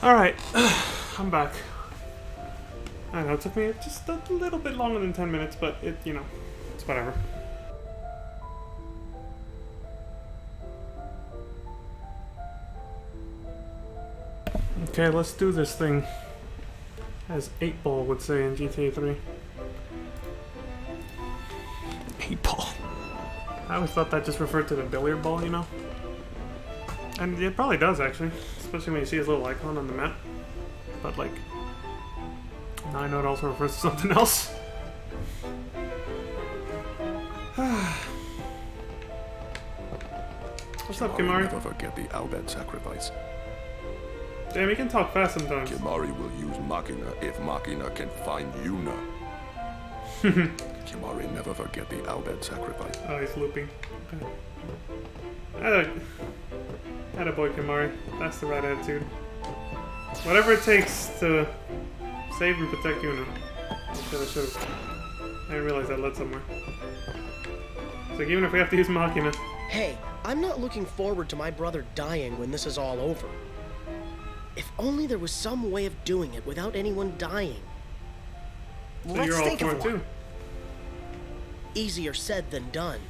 Alright, I'm back. I know, it took me just a little bit longer than 10 minutes, but it's whatever. Okay, let's do this thing. As 8-Ball would say in GTA 3. 8-Ball. I always thought that just referred to the billiard ball, you know? And it probably does, actually. Especially when you see his little icon on the map. But, like... now I know it also refers to something else. What's up, Kimari? Never forget the Al Bhed sacrifice. Damn, he can talk fast sometimes. Kimari will use Machina if Machina can find Yuna. Kimari never forget the Al Bhed sacrifice. Oh, he's looping. Okay. Attaboy, Kimari. That's the right attitude. Whatever it takes to save and protect Yuna. I should've. I didn't realize that led somewhere. So even if we have to use Machina. Hey, I'm not looking forward to my brother dying when this is all over. If only there was some way of doing it without anyone dying. So Let's you're all think for of it one. too. Easier said than done.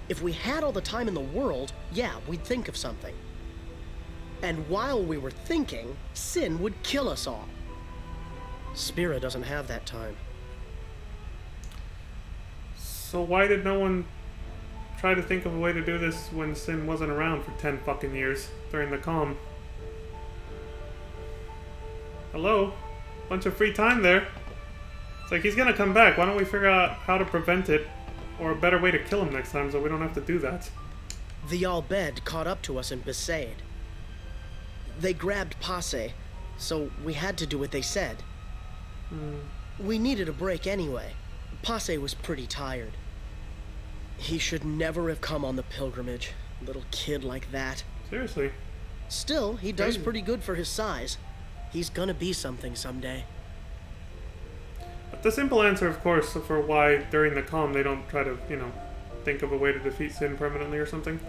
If we had all the time in the world, yeah, we'd think of something. And while we were thinking, Sin would kill us all. Spira doesn't have that time. So why did no one try to think of a way to do this when Sin wasn't around for 10 fucking years during the calm? Hello? Bunch of free time there. It's like he's gonna come back. Why don't we figure out how to prevent it or a better way to kill him next time so we don't have to do that? The Al Bhed caught up to us in Besaid. They grabbed Passe, so we had to do what they said. We needed a break anyway. Passe was pretty tired. He should never have come on the pilgrimage. Little kid like that. Seriously. Still, he does Crazy. pretty good for his size. He's gonna be something someday. But the simple answer, of course, for why during the calm they don't try to, think of a way to defeat Sin permanently or something.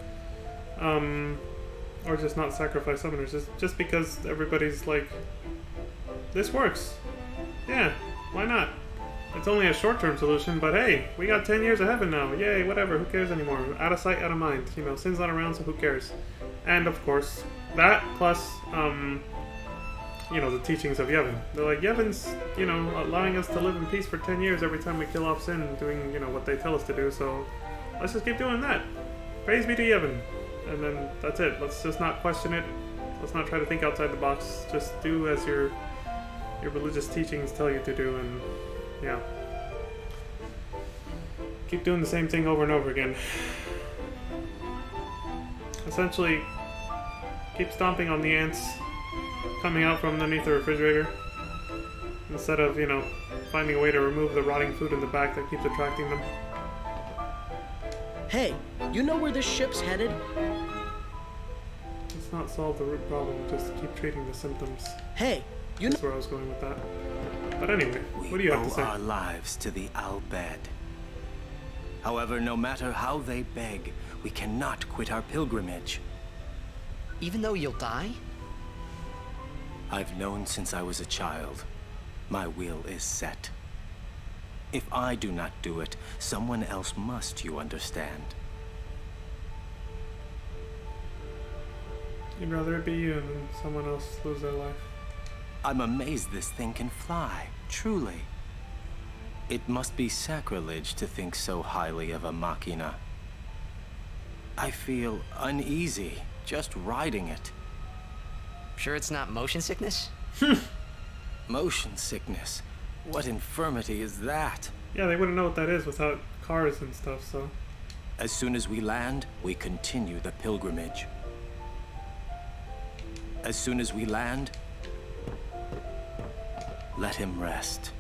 Or just not sacrifice summoners. Is just because everybody's like, this works. Yeah, why not? It's only a short-term solution, but hey, we got 10 years of heaven now. Yay, whatever, who cares anymore? Out of sight, out of mind. Sin's not around, so who cares? And of course, that plus, the teachings of Yevon. They're like, Yevon's, allowing us to live in peace for 10 years every time we kill off Sin, doing, what they tell us to do, so let's just keep doing that. Praise be to Yevon. And then that's it. Let's just not question it. Let's not try to think outside the box. Just do as your religious teachings tell you to do, and yeah. Keep doing the same thing over and over again. Essentially, keep stomping on the ants coming out from underneath the refrigerator. Instead of, finding a way to remove the rotting food in the back that keeps attracting them. Hey, you know where this ship's headed? Let's not solve the root problem, just keep treating the symptoms. Hey, you know... That's where I was going with that. But anyway, what do you have to say? We owe our lives to the Al Bhed. However, no matter how they beg, we cannot quit our pilgrimage. Even though you'll die? I've known since I was a child. My will is set. If I do not do it, someone else must, you understand. You'd rather it be you than someone else lose their life. I'm amazed this thing can fly, truly. It must be sacrilege to think so highly of a Machina. I feel uneasy just riding it. Sure it's not motion sickness? Motion sickness? What infirmity is that? Yeah, they wouldn't know what that is without cars and stuff, so... As soon as we land, we continue the pilgrimage. As soon as we land, let him rest.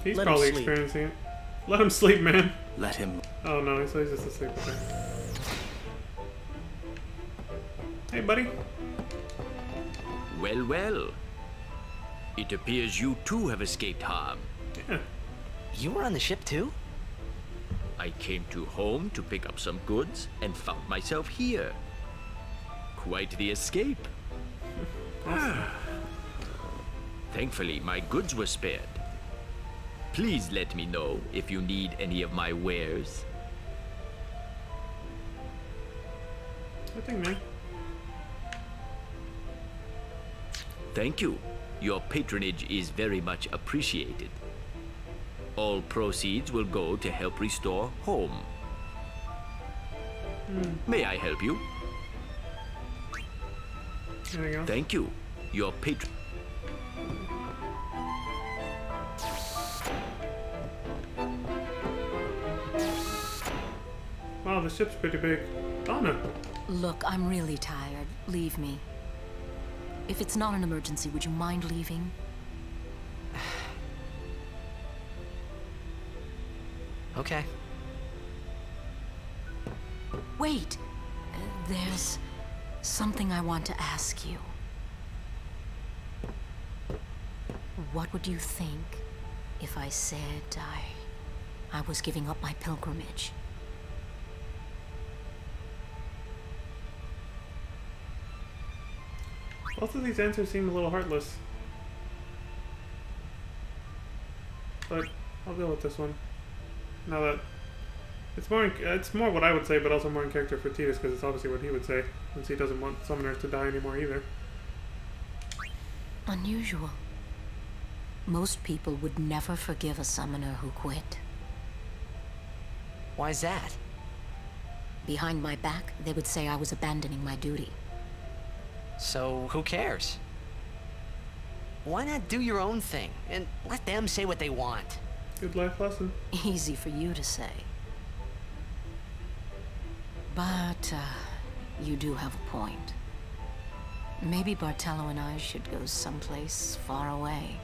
He's Let him probably sleep. experiencing it. Let him sleep, man. Let him... Oh no, he's just asleep. Okay. Hey, buddy. Well, well. It appears you too have escaped harm. Yeah. You were on the ship too? I came to home to pick up some goods and found myself here. Quite the escape. Thankfully, my goods were spared. Please let me know if you need any of my wares. I think, man. Thank you. Your patronage is very much appreciated. All proceeds will go to help restore home. May I help you? There you go. Thank you. Your patron. Wow, the ship's pretty big. Donna. Look, I'm really tired. Leave me. If it's not an emergency, would you mind leaving? Okay. Wait. There's something I want to ask you. What would you think if I said I was giving up my pilgrimage? Both of these answers seem a little heartless. But I'll go with this one. Now that it's more what I would say, but also more in character for Tidus, because it's obviously what he would say, since he doesn't want summoners to die anymore either. Unusual. Most people would never forgive a summoner who quit. Why's that? Behind my back, they would say I was abandoning my duty. So, who cares? Why not do your own thing and let them say what they want? Good life lesson. Easy for you to say. But, you do have a point. Maybe Bartello and I should go someplace far away.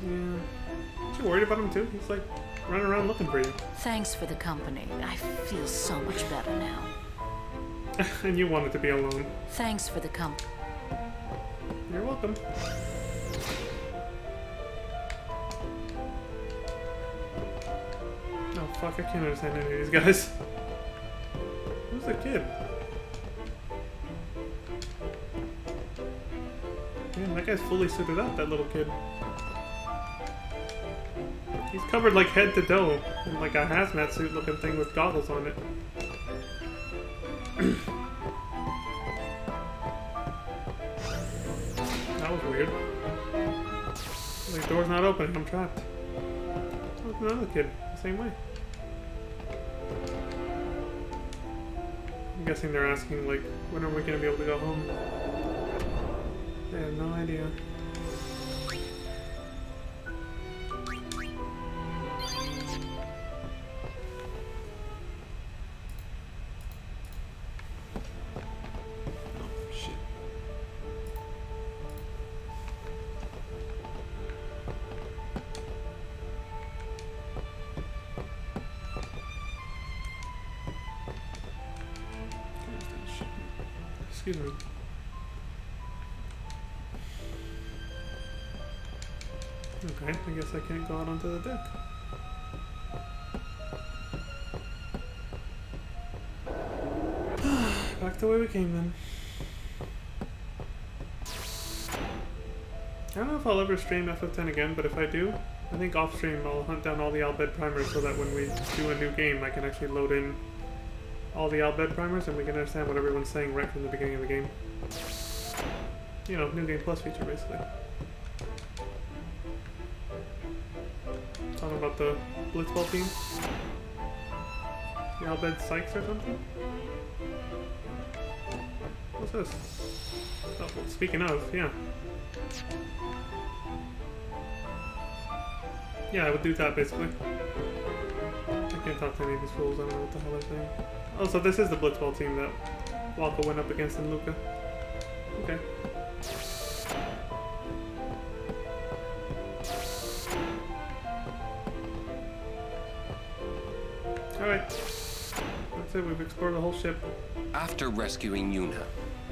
Yeah. Aren't you worried about him too? He's like running around looking for you. Thanks for the company. I feel so much better now. And you wanted to be alone. Thanks for the company. You're welcome. Oh fuck, I can't understand any of these guys. Who's the kid? Man, that guy's fully suited up, that little kid. He's covered like head to toe in like a hazmat suit looking thing with goggles on it. That was weird. The door's not opening, I'm trapped. Oh, there's another kid, the same way. I'm guessing they're asking, like, when are we gonna be able to go home? They have no idea. Excuse me. Okay, I guess I can't go out onto the deck. Back the way we came then. I don't know if I'll ever stream FF10 again, but if I do, I think off stream I'll hunt down all the Al Bhed primers so that when we do a new game I can actually load in all the Al Bhed primers and we can understand what everyone's saying right from the beginning of the game. You know, New Game Plus feature basically. Talking about the Blitzball team? The Al Bhed Sykes or something? What's this? Oh, well, speaking of, yeah. Yeah, I would do that basically. I can't talk to any of these fools, I don't know what the hell they're saying. Oh, so this is the Blitzball team that Walker went up against in Luca. Okay. Alright. That's it, we've explored the whole ship. After rescuing Yuna,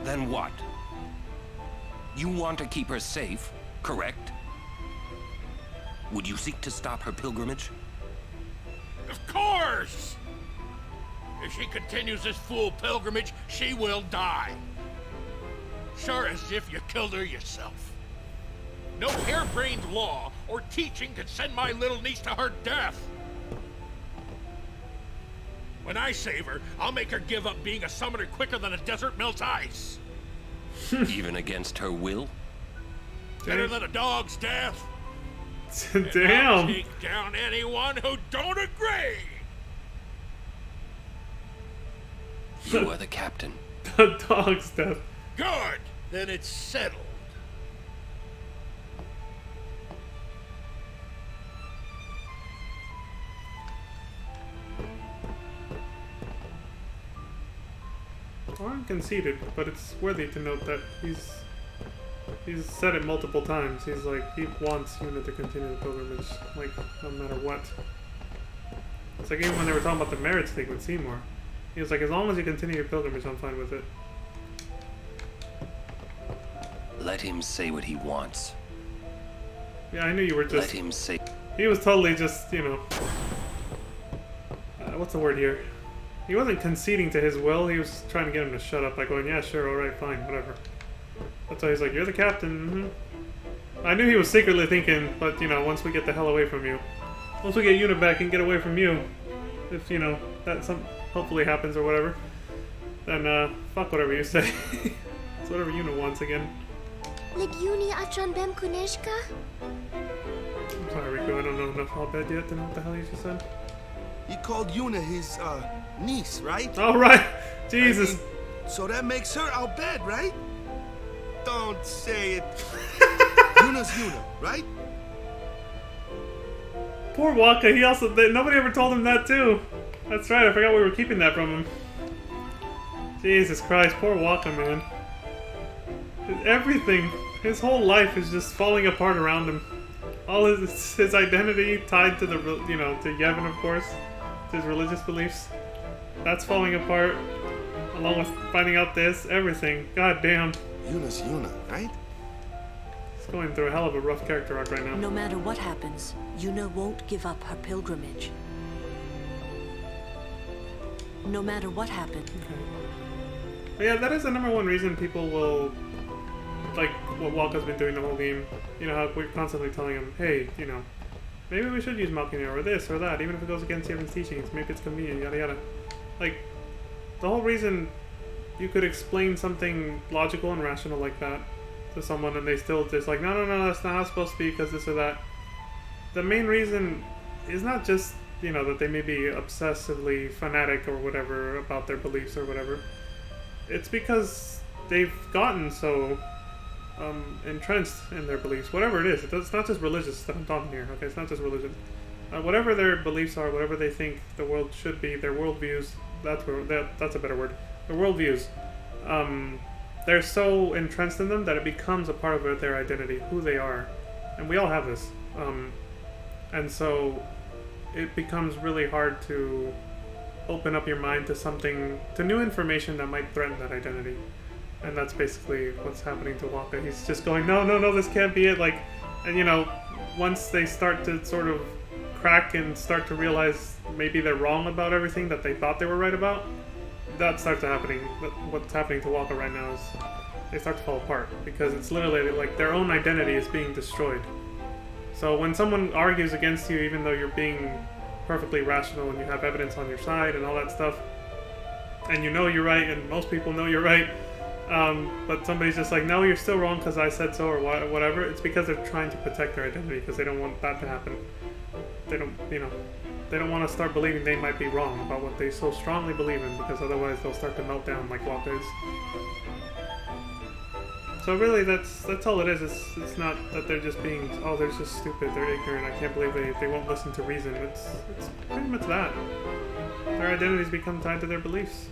then what? You want to keep her safe, correct? Would you seek to stop her pilgrimage? Of course! If she continues this fool pilgrimage, she will die. Sure as if you killed her yourself. No harebrained law or teaching could send my little niece to her death. When I save her, I'll make her give up being a summoner quicker than a desert melts ice. Even against her will? Better than a dog's death. Damn. I'll take down anyone who don't agree. You are the captain. The dog's death. Good. Then it's settled. Aren't conceited, but it's worthy to note that he's said it multiple times. He's like, he wants Yuna to continue the pilgrimage, like, no matter what. It's like even when they were talking about the marriage thing with Seymour, he was like, as long as you continue your pilgrimage, I'm fine with it. Let him say what he wants. Yeah, I knew you were just... Let him say... He was totally just, you know... what's the word here? He wasn't conceding to his will, he was trying to get him to shut up by going, yeah, sure, alright, fine, whatever. That's why he's like, you're the captain, I knew he was secretly thinking, but, you know, once we get the hell away from you, once we get Yuna back and get away from you, if, you know, that hopefully happens or whatever, then, fuck whatever you say. It's whatever Yuna wants again. Legiuni Achanbem Kuneshka? I'm sorry, Riku, I don't know enough Albed yet to know what the hell you just said. He called Yuna his, niece, right? Oh, right! Jesus! I mean, so that makes her Albed, right? Don't say it. Yuna's Yuna, right? Poor Waka, he also... nobody ever told him that, too. That's right, I forgot we were keeping that from him. Jesus Christ, poor Waka, man. Everything, his whole life is just falling apart around him. All his identity tied to the, you know, to Yevon, of course, to his religious beliefs. That's falling apart, along with finding out this, everything. God damn. Yuna's Yuna, right? He's going through a hell of a rough character arc right now. No matter what happens, Yuna won't give up her pilgrimage. No matter what happens. Okay. But yeah, that is the #1 reason people will, like what Walka's been doing the whole game. You know, how we're constantly telling him, hey, you know, maybe we should use Malkina or this or that, even if it goes against Yevon's teachings. Maybe it's convenient, yada yada. Like, the whole reason you could explain something logical and rational like that to someone and they still just like, no, that's not how it's supposed to be because this or that. The main reason is not just, you know, that they may be obsessively fanatic or whatever about their beliefs or whatever. It's because they've gotten so entrenched in their beliefs, whatever it is. It's not just religious that I'm talking here, okay? It's not just religion. Whatever their beliefs are, whatever they think the world should be, their worldviews, that's a better word. Their worldviews, they're so entrenched in them that it becomes a part of their identity, who they are. And we all have this. And so it becomes really hard to open up your mind to new information that might threaten that identity. And that's basically what's happening to Waka. He's just going, no, this can't be it. Like, and you know, once they start to sort of crack and start to realize maybe they're wrong about everything that they thought they were right about, that starts happening. What's happening to Waka right now is they start to fall apart because it's literally like their own identity is being destroyed. So when someone argues against you, even though you're being perfectly rational and you have evidence on your side and all that stuff, and you know you're right, and most people know you're right, but somebody's just like, no, you're still wrong because I said so or whatever, it's because they're trying to protect their identity because they don't want that to happen. They don't want to start believing they might be wrong about what they so strongly believe in, because otherwise they'll start to melt down like Waka is. So really, that's all it is. It's not that they're just being, oh, they're just stupid, they're ignorant, I can't believe they won't listen to reason. It's pretty much that. Their identities become tied to their beliefs.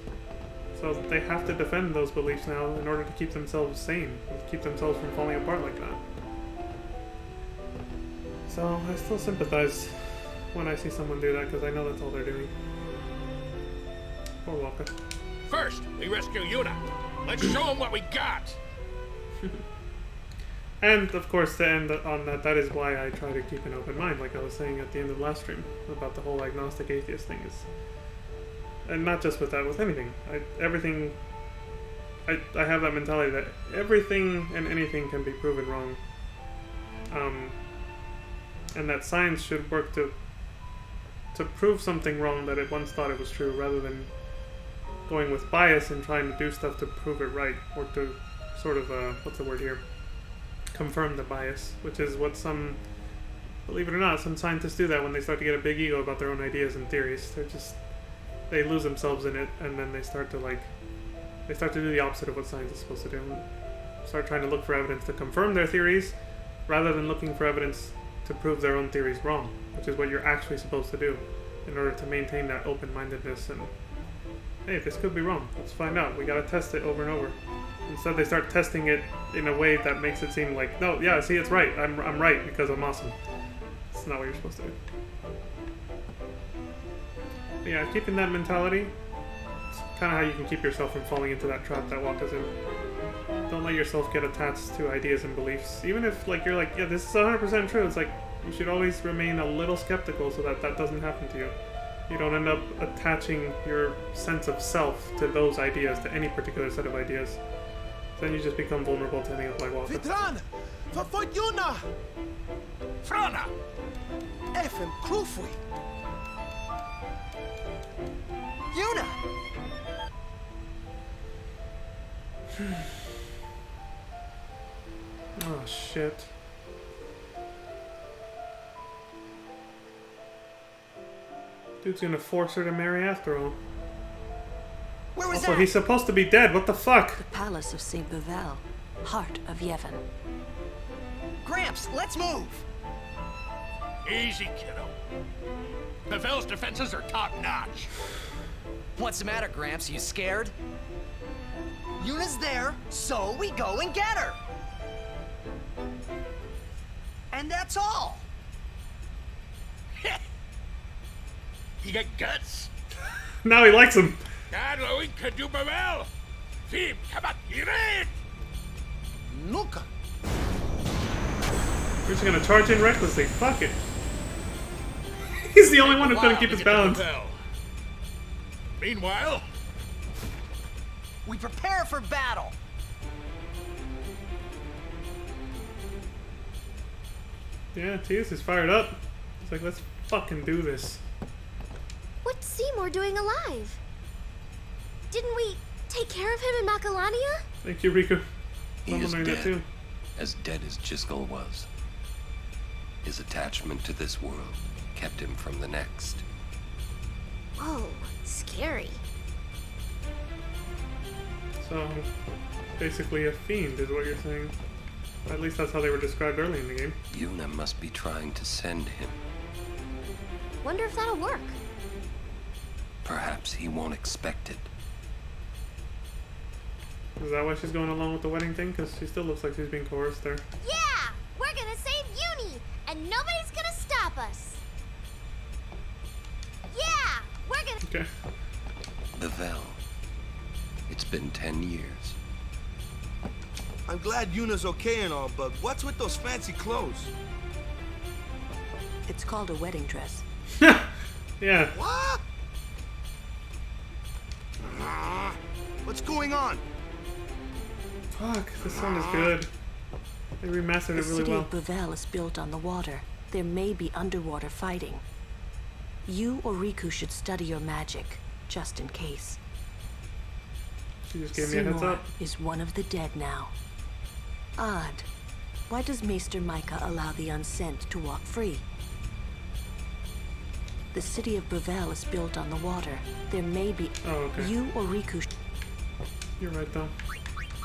So they have to defend those beliefs now in order to keep themselves sane, keep themselves from falling apart like that. So I still sympathize when I see someone do that, because I know that's all they're doing. Poor Waka. First, we rescue Yuna. Let's show them what we got. And of course, to end on that is why I try to keep an open mind, like I was saying at the end of the last stream about the whole agnostic atheist thing. Is And not just with that, with anything. I have that mentality that everything and anything can be proven wrong. And that science should work to prove something wrong that it once thought it was true, rather than going with bias and trying to do stuff to prove it right, or to sort of, what's the word here? Confirm the bias, which is what some, believe it or not, some scientists do that when they start to get a big ego about their own ideas and theories. They lose themselves in it, and then they start to do the opposite of what science is supposed to do. Start trying to look for evidence to confirm their theories, rather than looking for evidence to prove their own theories wrong, which is what you're actually supposed to do in order to maintain that open-mindedness and, hey, this could be wrong. Let's find out. We gotta test it over and over. Instead, they start testing it in a way that makes it seem like, no, yeah, see, it's right. I'm right because I'm awesome. It's not what you're supposed to do. But yeah, keeping that mentality, it's kind of how you can keep yourself from falling into that trap that Wakka's in. Don't let yourself get attached to ideas and beliefs. Even if, like, you're like, yeah, this is 100% true, it's like, you should always remain a little skeptical so that that doesn't happen to you. You don't end up attaching your sense of self to those ideas, to any particular set of ideas. Then you just become vulnerable to anything like Wakka. Vitran! För Yuna! Frana! Effen Krufui! Yuna! Oh, shit. Dude's gonna force her to marry after all. Where was Also, that? he's supposed to be dead. What the fuck? The palace of St. Bevel, heart of Yevon. Gramps, let's move! Easy, kiddo. Bevel's defenses are top-notch. What's the matter, Gramps? You scared? Yuna's there, so we go and get her! And that's all! You got guts? Now he likes him. Carlo could do Bevel. Fim, kabat, iret! Nuka! We're just gonna charge in recklessly. Fuck it. He's the only one who couldn't keep his balance. Meanwhile, we prepare for battle! Yeah, Tius is fired up. He's like, let's fucking do this. What's Seymour doing alive? Didn't we take care of him in Macalania? Thank you, Riku. He I'm is wondering that dead, too. as dead as Jiskel was. His attachment to this world kept him from the next. Whoa, scary. So, basically a fiend is what you're saying. At least that's how they were described early in the game. Yuna must be trying to send him. Wonder if that'll work. Perhaps he won't expect it. Is that why she's going along with the wedding thing? Because she still looks like she's being coerced there. Yeah! We're gonna save Uni, and nobody's gonna stop us! Yeah! We're gonna... Okay. Bevel. It's been 10 years. I'm glad Yuna's okay and all, but what's with those fancy clothes? It's called a wedding dress. Yeah. What? What's going on? Fuck, this song is good. They remastered The it really city well. of Bevel is built on the water. There may be underwater fighting. You or Riku should study your magic, just in case. She just gave me a heads Seymour up. is one of the dead now. Odd. Why does Maester Micah allow the unsent to walk free? The city of Bevel is built on the water. There may be... Oh, okay. You or Riku... You're right, though.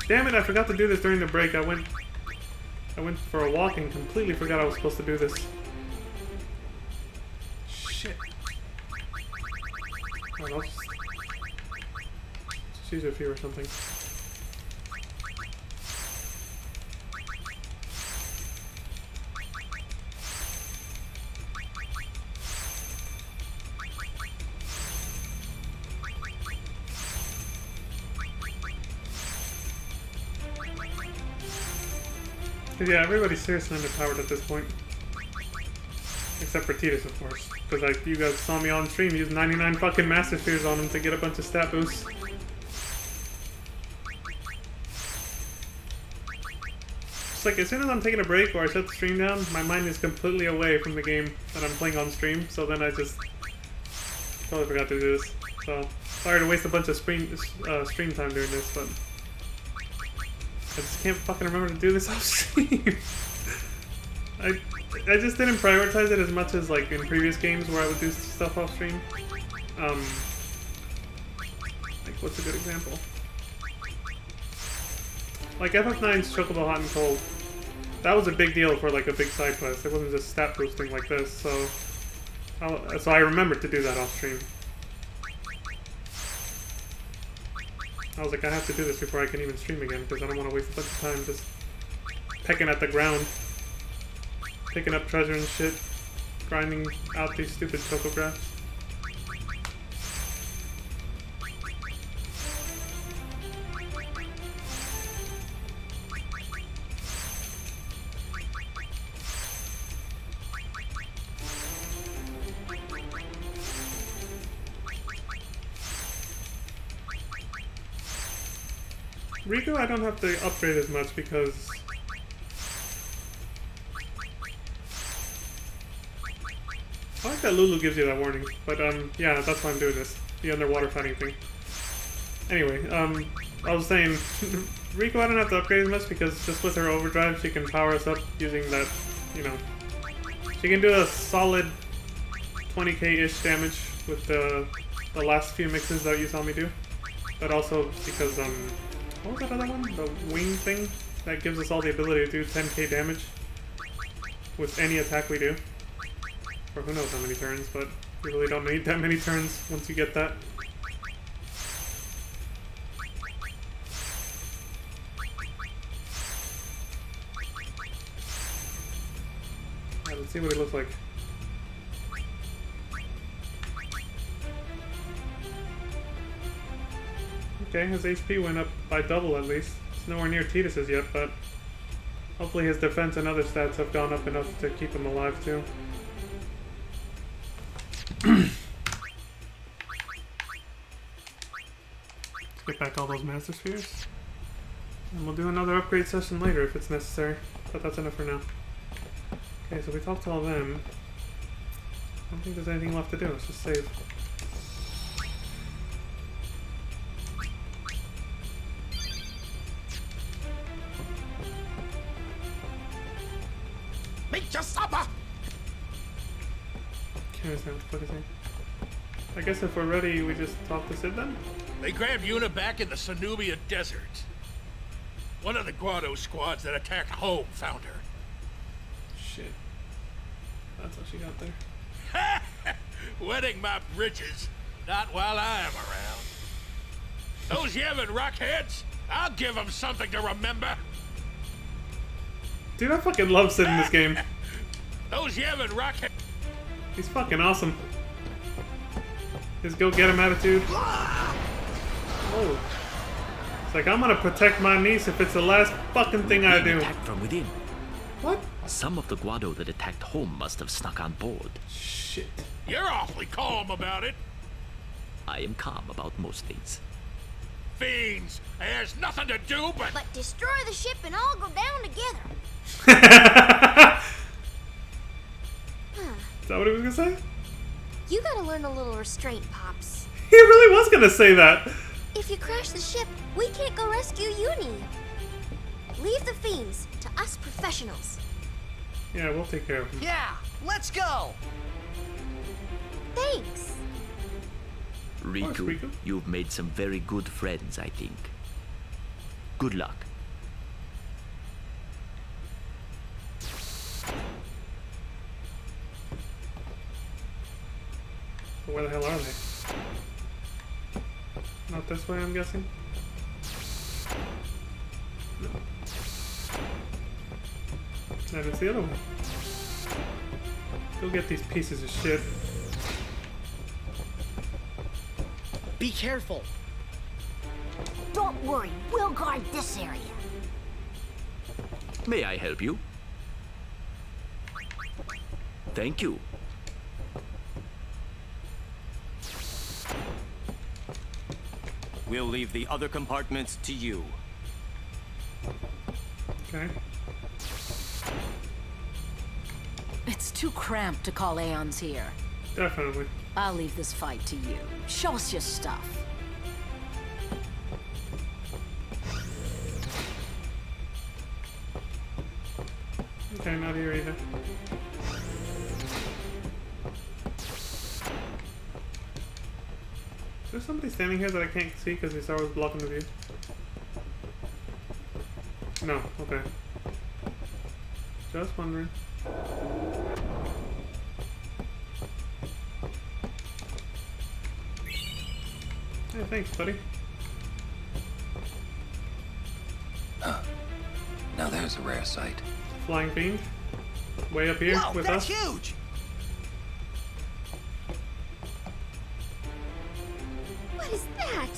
Damn it, I forgot to do this during the break. I went for a walk and completely forgot I was supposed to do this. Shit. Oh, I'll just use a few or something. Yeah, everybody's seriously underpowered at this point. Except for Tidus, of course. Because like you guys saw me on stream use 99 fucking Master Spheres on him to get a bunch of stat boosts. It's like as soon as I'm taking a break or I shut the stream down, my mind is completely away from the game that I'm playing on stream, so then I just totally forgot to do this. So, sorry to waste a bunch of stream time doing this, but I just can't fucking remember to do this off stream. I just didn't prioritize it as much as like in previous games where I would do stuff off stream. Like what's a good example? Like FF9's Chocobo Hot and Cold. That was a big deal for like a big side quest. It wasn't just stat boosting like this, so I remembered to do that off stream. I was like, I have to do this before I can even stream again because I don't want to waste a bunch of time just pecking at the ground. Picking up treasure and shit. Grinding out these stupid topographs. Riku I don't have to upgrade as much because I like that Lulu gives you that warning, but yeah, that's why I'm doing this. The underwater fighting thing. Anyway, I was saying, Riku I don't have to upgrade as much because just with her overdrive she can power us up using that, you know. She can do a solid 20k-ish damage with the last few mixes that you saw me do. But also because, what was that other one? The wing thing? That gives us all the ability to do 10k damage with any attack we do. Or who knows how many turns, but you really don't need that many turns once you get that. Alright, let's see what he looks like. Okay, his HP went up by double at least. It's nowhere near Tidus's yet, but hopefully his defense and other stats have gone up enough to keep him alive too. Get back all those Master Spheres. And we'll do another upgrade session later if it's necessary. But that's enough for now. Okay, so we talked to all them. I don't think there's anything left to do. Let's just save. Make your supper! Can't understand what the fuck is saying. I guess if we're ready, we just talk to Sid then? They grabbed Yuna back in the Sanubia Desert. One of the Guado squads that attacked home found her. Shit. That's how she got there. Wetting my britches. Not while I'm around. Those Yevon rockheads, I'll give them something to remember. Dude, I fucking love Sid in this game. Those Yevon rockheads. He's fucking awesome. His go-get-him attitude. Oh. It's like, I'm gonna protect my niece if it's the last fucking thing I do. Attacked from within. What? Some of the Guado that attacked home must have snuck on board. Shit. You're awfully calm about it. I am calm about most things. Fiends, there's nothing to do but destroy the ship and all go down together. Is that what he was gonna say? You gotta learn a little restraint, Pops. He really was gonna say that. If you crash the ship, we can't go rescue Uni. Leave the fiends to us professionals. Yeah, we'll take care of him. Yeah, let's go. Thanks. Riku, you've made some very good friends, I think. Good luck. Where the hell are they? Not this way, I'm guessing? No. And it's the other one. Go get these pieces of shit. Be careful. Don't worry, we'll guard this area. May I help you? Thank you. We'll leave the other compartments to you. Okay. It's too cramped to call Aeons here. Definitely. I'll leave this fight to you. Show us your stuff. Okay, not here either. Is there somebody standing here that I can't see because the star was blocking the view? No, okay. Just wondering. Hey, thanks, buddy. Huh. Now there's a rare sight. Flying Fiend. Way up here Whoa, with that's us. huge! What is that?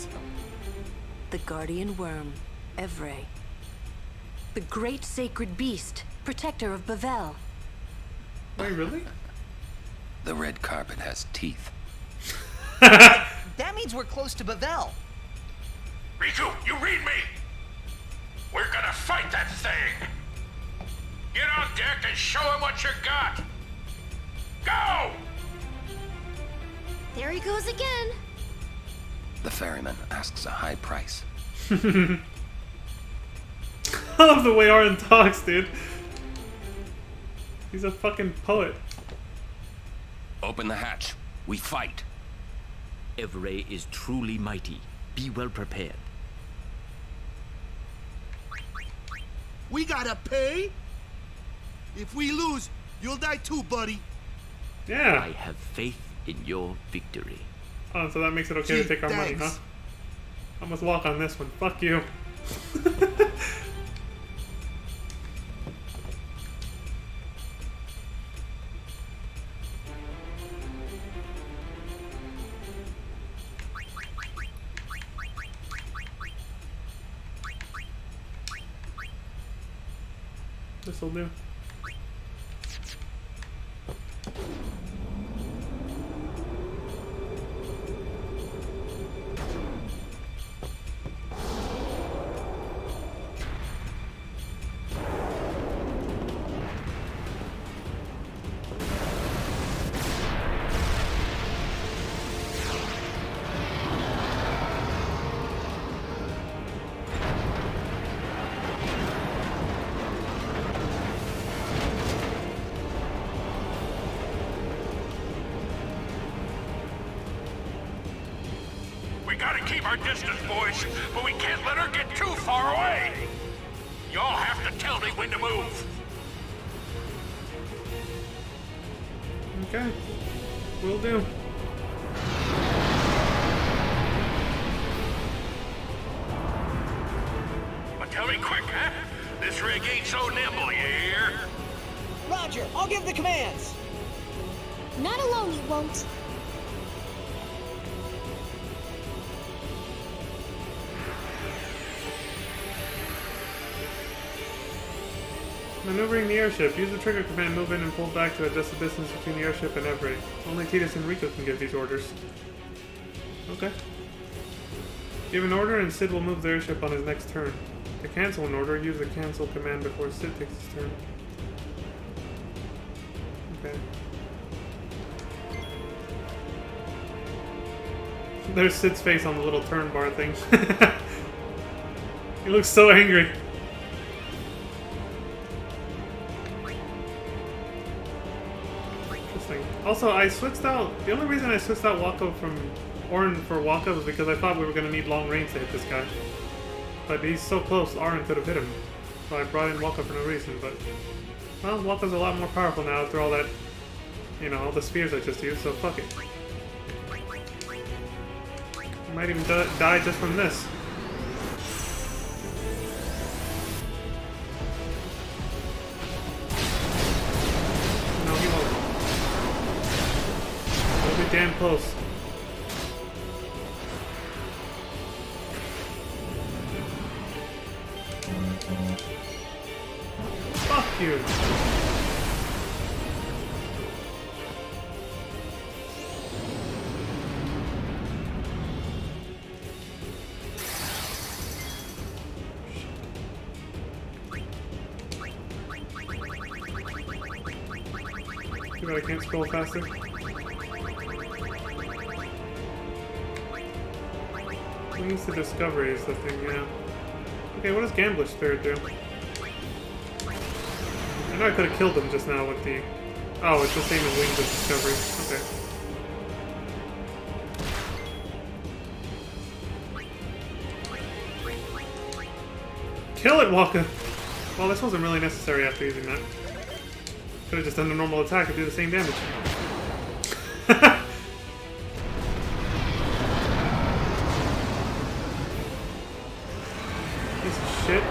The guardian worm, Evrae. The great sacred beast, protector of Bavel. Wait, really? The red carpet has teeth. That means we're close to Bavel. Riku, you read me! We're gonna fight that thing! Get on deck and show him what you got! Go! There he goes again. The ferryman asks a high price. I love the way Arin talks, dude. He's a fucking poet. Open the hatch. We fight. Evrae is truly mighty. Be well prepared. We gotta pay? If we lose, you'll die too, buddy. Yeah. I have faith in your victory. Oh, so that makes it okay to take our money, huh? I must walk on this one. Fuck you. This'll do. We gotta keep our distance, boys, but we can't let her get too far away! Y'all have to tell me when to move! Okay. Will do. But tell me quick, huh? This rig ain't so nimble, you hear? Roger, I'll give the commands. Not alone, you won't. Maneuvering the airship. Use the trigger command, move in and pull back to adjust the distance between the airship and Evrae. Only Tidus and Riku can give these orders. Okay. Give an order and Sid will move the airship on his next turn. To cancel an order, use the cancel command before Sid takes his turn. Okay. There's Sid's face on the little turn bar thing. He looks so angry. Interesting. Also, I switched out... The only reason I switched out Wako from Auron for Waka was because I thought we were going to need long range to hit this guy. But he's so close, Auron could have hit him. So I brought in Waka for no reason, but... Well, Waka's a lot more powerful now after all that... You know, all the spheres I just used, so fuck it. I might even die just from this. No, he won't. He'll be damn close. Fuck you. Too bad I can't scroll faster. Wings to discovery is the thing, yeah. Okay, what does Gambler's Spirit do? I know I could have killed him just now with the... Oh, it's the same as Wings of Discovery. Okay. Kill it, Walker! Well, this wasn't really necessary after using that. Could have just done a normal attack and do the same damage. Piece of shit.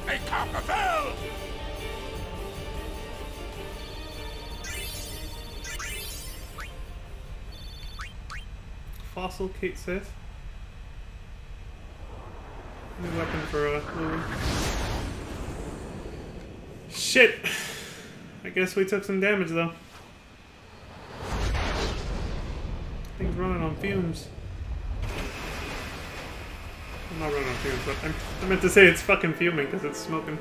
A Copperfell! Fossil Kate Sith. New weapon for Lulu. Shit! I guess we took some damage though. Thing's running on fumes. I'm not running on fumes, but I meant to say it's fucking fuming because it's smoking.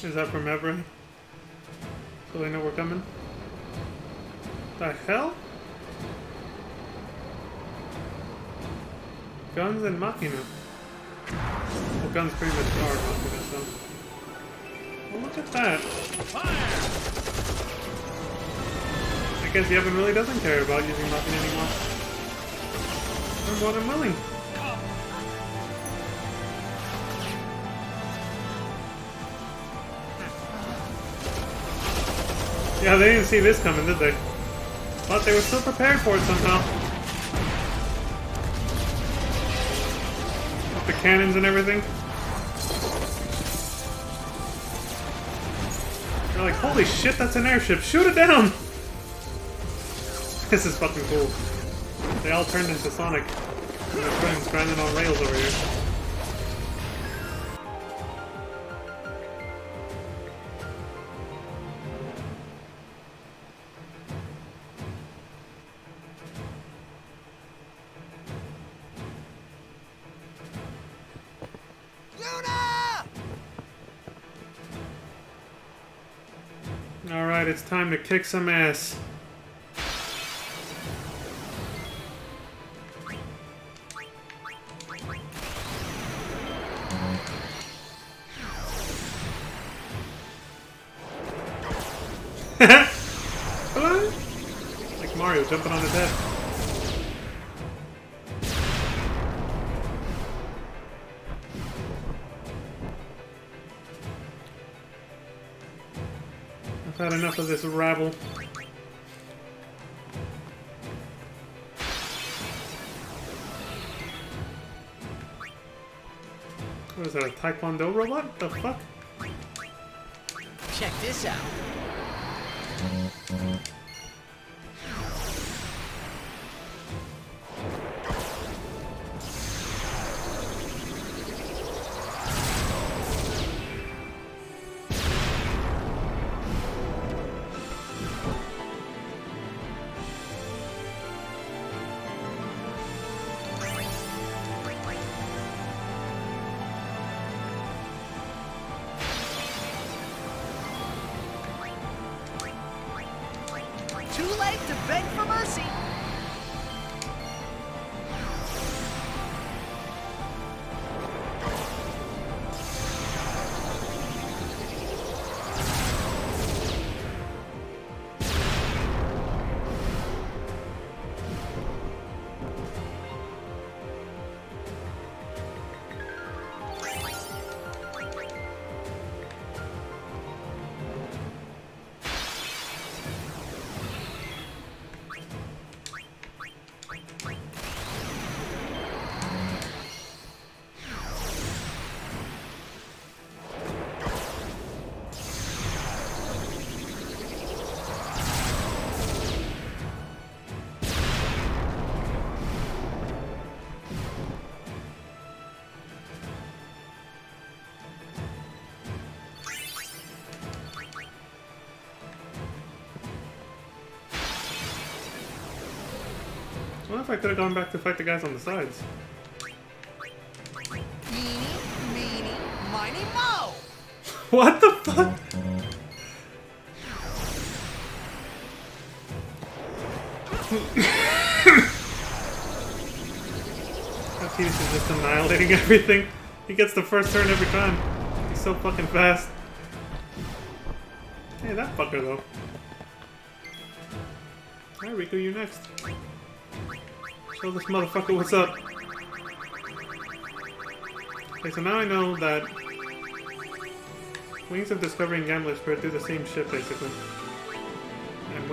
Is that from Evray? So they know we're coming? The hell? Guns and Machina. Well, guns pretty much are Machina, so... Well, look at that. Fire! I guess Yevon really doesn't care about using Machina anymore. I'm more than willing. Yeah, they didn't see this coming, did they? But they were still prepared for it somehow. With the cannons and everything. They're like, holy shit, that's an airship. Shoot it down! This is fucking cool. They all turned into Sonic. And they're putting stranded on rails over here. Alright, it's time to kick some ass. Hello? Like Mario jumping on his head. I've had enough of this rabble. What is that, a Taekwondo robot? What the fuck? Check this out. have to beg for mercy. What if I could have gone back to fight the guys on the sides? Meeny, meeny, miny, mo. What the fuck? Artidus is just annihilating everything. He gets the first turn every time. He's so fucking fast. Hey, that fucker though. Alright, Riku, you next. Show this motherfucker what's up. Okay, so now I know that Wings of Discovery and Gambler's Spirit do the same shit basically. And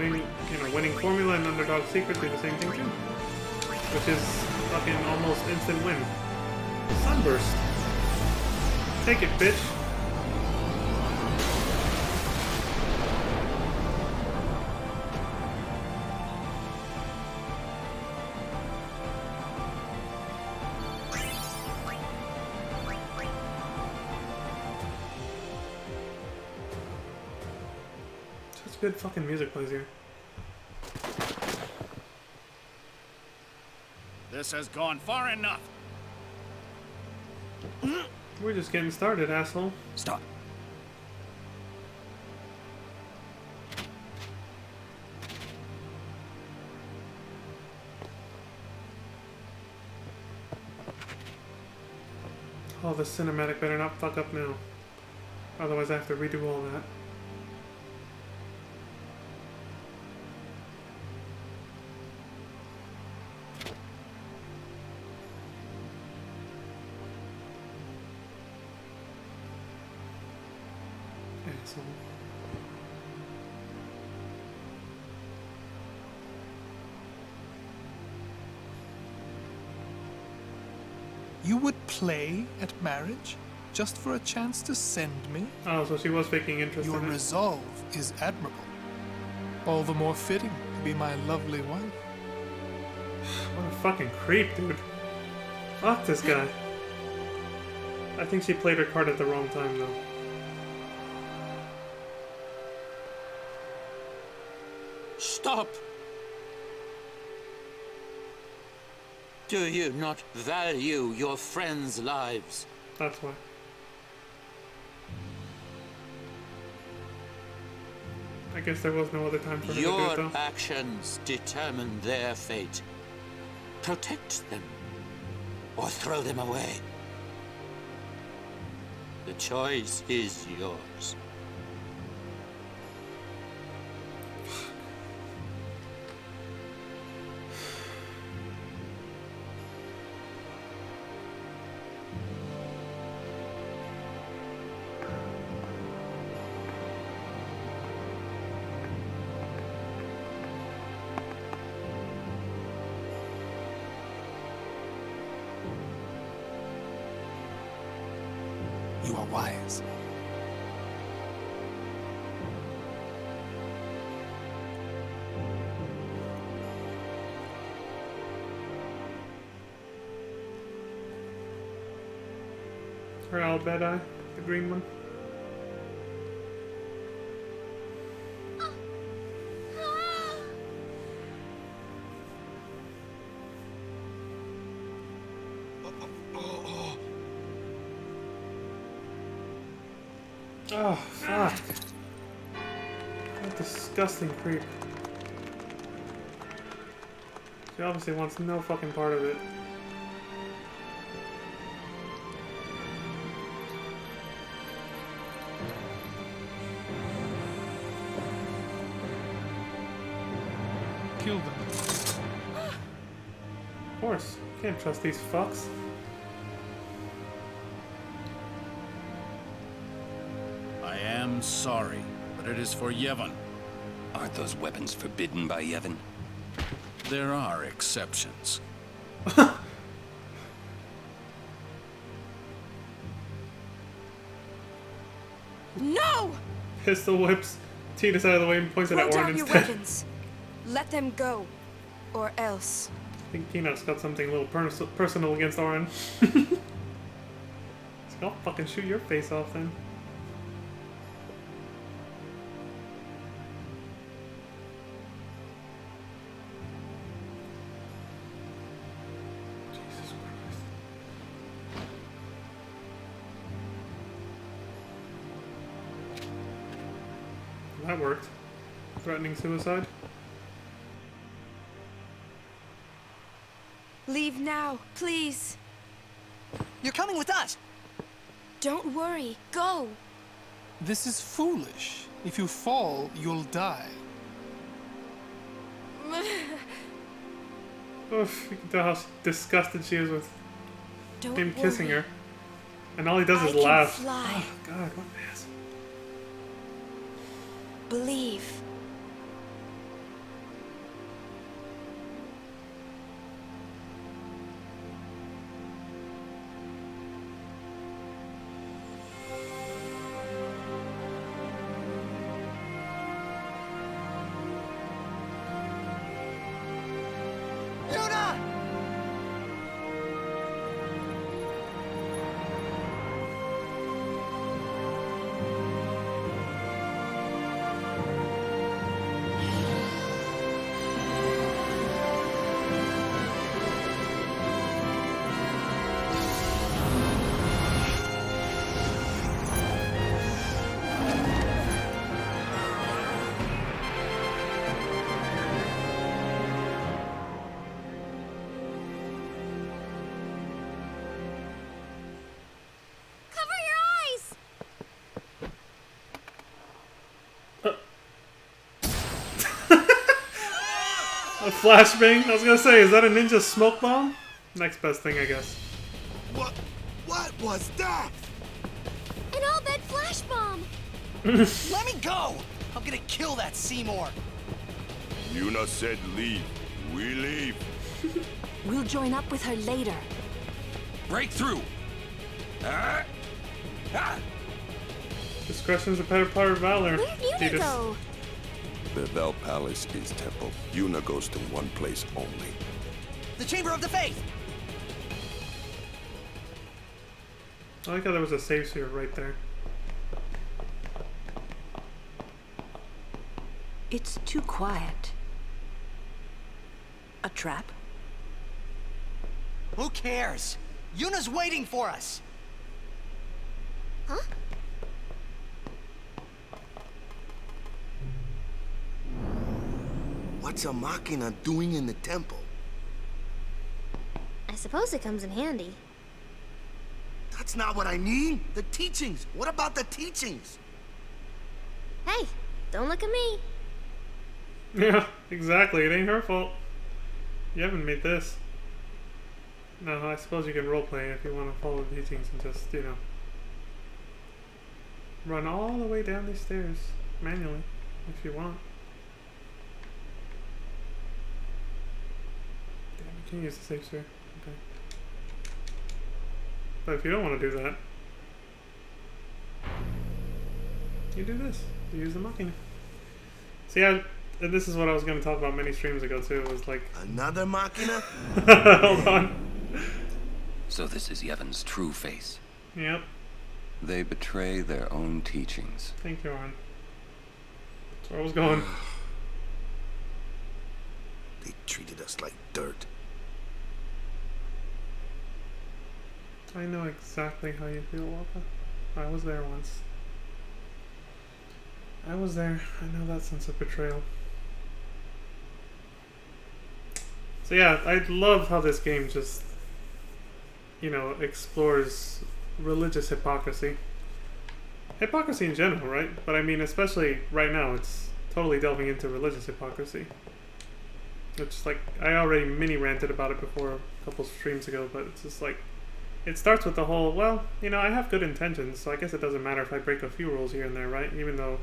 winning Formula and Underdog Secret do the same thing too. Which is fucking almost instant win. Sunburst. Take it, bitch. Such good fucking music plays here. This has gone far enough. We're just getting started, asshole. Stop. Oh, the cinematic better not fuck up now. Otherwise I have to redo all that. Asshole. You would play at marriage just for a chance to send me? Oh, so she was faking interest Your in it. resolve is admirable. All the more fitting to be my lovely wife. What a fucking creep, dude. Fuck this guy. I think she played her card at the wrong time, though. Stop! Do you not value your friends' lives? That's why. I guess there was no other time for her to do it, Your though. actions determine their fate. Protect them, or throw them away. The choice is yours. You are wise. Her Albeda, the green one. Oh, fuck. What a disgusting creep. She obviously wants no fucking part of it. Kill them. Of course. Can't trust these fucks. I am sorry, but it is for Yevon. Aren't those weapons forbidden by Yevon? There are exceptions. No! Pistol whips Tidus out of the way and points it Throw at Orin down your instead. weapons. Let them go. Or else. I think Peanut's got something a little personal against Orin. So I'll fucking shoot your face off then. Jesus Christ. That worked. Threatening suicide. Leave now, please. You're coming with us. Don't worry. Go. This is foolish. If you fall, you'll die. Oof, you can tell how disgusted she is with Don't him kissing worry. her. And all he does is I can laugh. fly. Oh, God, what an ass. Believe. A flashbang? I was gonna say, is that a ninja smoke bomb? Next best thing, I guess. What was that? An all-bed flash bomb! Let me go! I'm gonna kill that Seymour. Yuna said leave. We leave. We'll join up with her later. Break through! Discretion's a better part of valor. Where'd Yuna Tidus. go? Bevel Palace is temple. Yuna goes to one place only. The Chamber of the Faith! I like how there was a save sphere right there. It's too quiet. A trap? Who cares? Yuna's waiting for us. Huh? What's a Machina doing in the temple? I suppose it comes in handy. That's not what I mean. The teachings. What about the teachings? Hey, don't look at me. Yeah, exactly. It ain't her fault. You haven't made this. No, I suppose you can roleplay if you want to follow the teachings and just, you know, run all the way down these stairs manually if you want. Damn, you can use the safe sphere. Okay. But if you don't want to do that, you do this. You use the Machina. See, and this is what I was going to talk about many streams ago too. Was like another Machina. Hold on. So this is Yevon's true face. Yep. They betray their own teachings. Thank you, Ron. That's where I was going. They treated us like dirt. I know exactly how you feel, Walker. I was there once. I was there. I know that sense of betrayal. So yeah, I love how this game just, you know, explores religious hypocrisy. Hypocrisy in general, right? But I mean, especially right now, it's totally delving into religious hypocrisy. Which, like, I already mini-ranted about it before a couple streams ago, but it's just like, it starts with the whole, well, you know, I have good intentions, so I guess it doesn't matter if I break a few rules here and there, right? Even though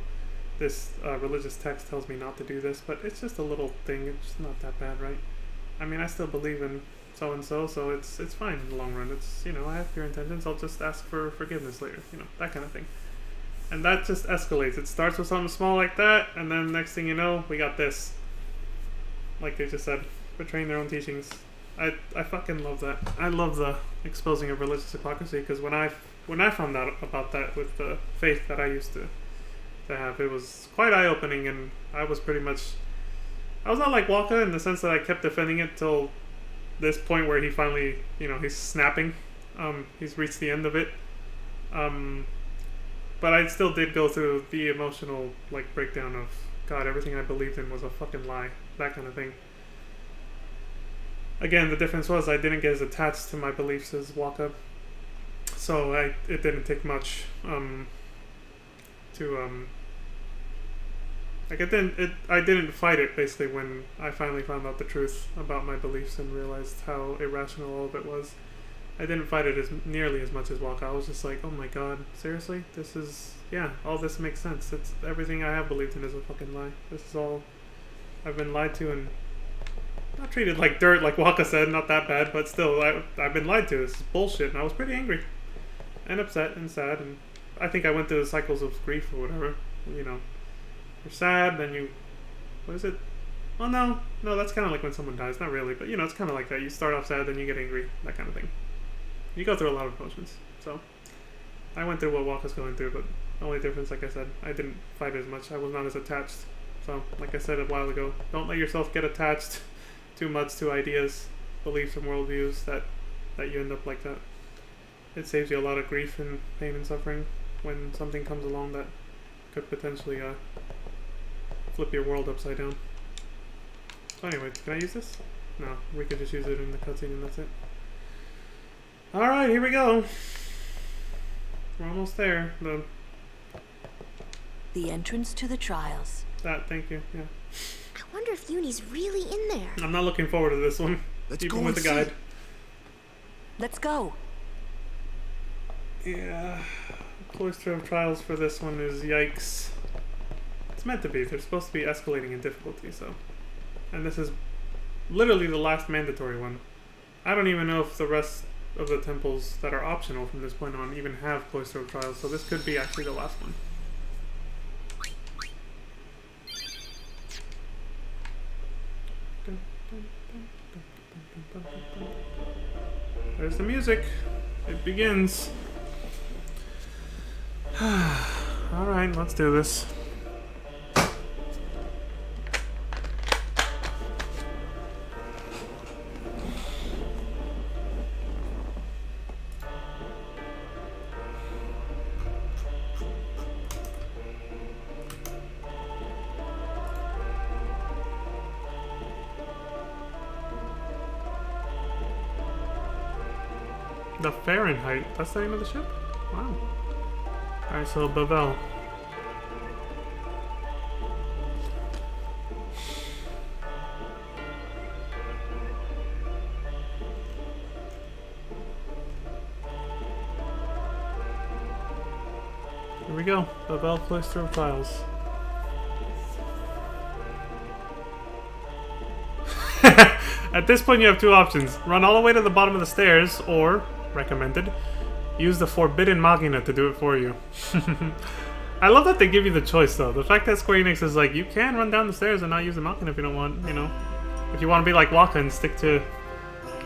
this religious text tells me not to do this, but it's just a little thing, it's not that bad, right? I mean, I still believe in so-and-so, so it's fine in the long run. It's, you know, I have pure intentions, I'll just ask for forgiveness later, you know, that kind of thing. And that just escalates. It starts with something small like that, and then next thing you know, we got this. Like they just said, betraying their own teachings. I fucking love that. I love the exposing of religious hypocrisy, because when I found out about that with the faith that I used to have, it was quite eye-opening, and I was pretty much... I was not like Walker in the sense that I kept defending it till this point where he finally, you know, he's snapping. He's reached the end of it. But I still did go through the emotional, like, breakdown of, God, everything I believed in was a fucking lie. That kind of thing. Again, the difference was I didn't get as attached to my beliefs as Waka. So it didn't take much like I didn't fight it basically when I finally found out the truth about my beliefs and realized how irrational all of it was. I didn't fight it nearly as much as Waka. I was just like, oh my god, seriously? This is, yeah, all this makes sense. It's everything I have believed in is a fucking lie. This is all I've been lied to and not treated like dirt, like Waka said, not that bad, but still, I've been lied to. This is bullshit, and I was pretty angry and upset and sad, and I think I went through the cycles of grief or whatever. You know, you're sad, then you, what is it? Well, no, that's kind of like when someone dies, not really, but you know, it's kind of like that. You start off sad, then you get angry, that kind of thing. You go through a lot of emotions, so I went through what Waka's going through, but the only difference, like I said, I didn't fight as much. I was not as attached. So, like I said a while ago, don't let yourself get attached too much to ideas, beliefs, and worldviews that you end up like that. It saves you a lot of grief and pain and suffering when something comes along that could potentially flip your world upside down. So anyway, can I use this? No, we could just use it in the cutscene and that's it. Alright, here we go. We're almost there. The entrance to the trials. Thank you, yeah. I wonder if Uni's really in there. I'm not looking forward to this one. Let's even go with the guide. Let's go. Yeah. Cloister of Trials for this one is yikes. It's meant to be. They're supposed to be escalating in difficulty, so. And this is literally the last mandatory one. I don't even know if the rest of the temples that are optional from this point on even have Cloister of Trials, so this could be actually the last one. There's the music. It begins. Alright, let's do this. The Fahrenheit. That's the name of the ship? Wow. Alright, so Bavel. Here we go. Bavel Cloister of Trials. At this point you have two options. Run all the way to the bottom of the stairs, or, recommended, use the Forbidden Machina to do it for you. I love that they give you the choice though. The fact that Square Enix is like, you can run down the stairs and not use the Machina if you don't want, you know. If you want to be like Waka and stick to,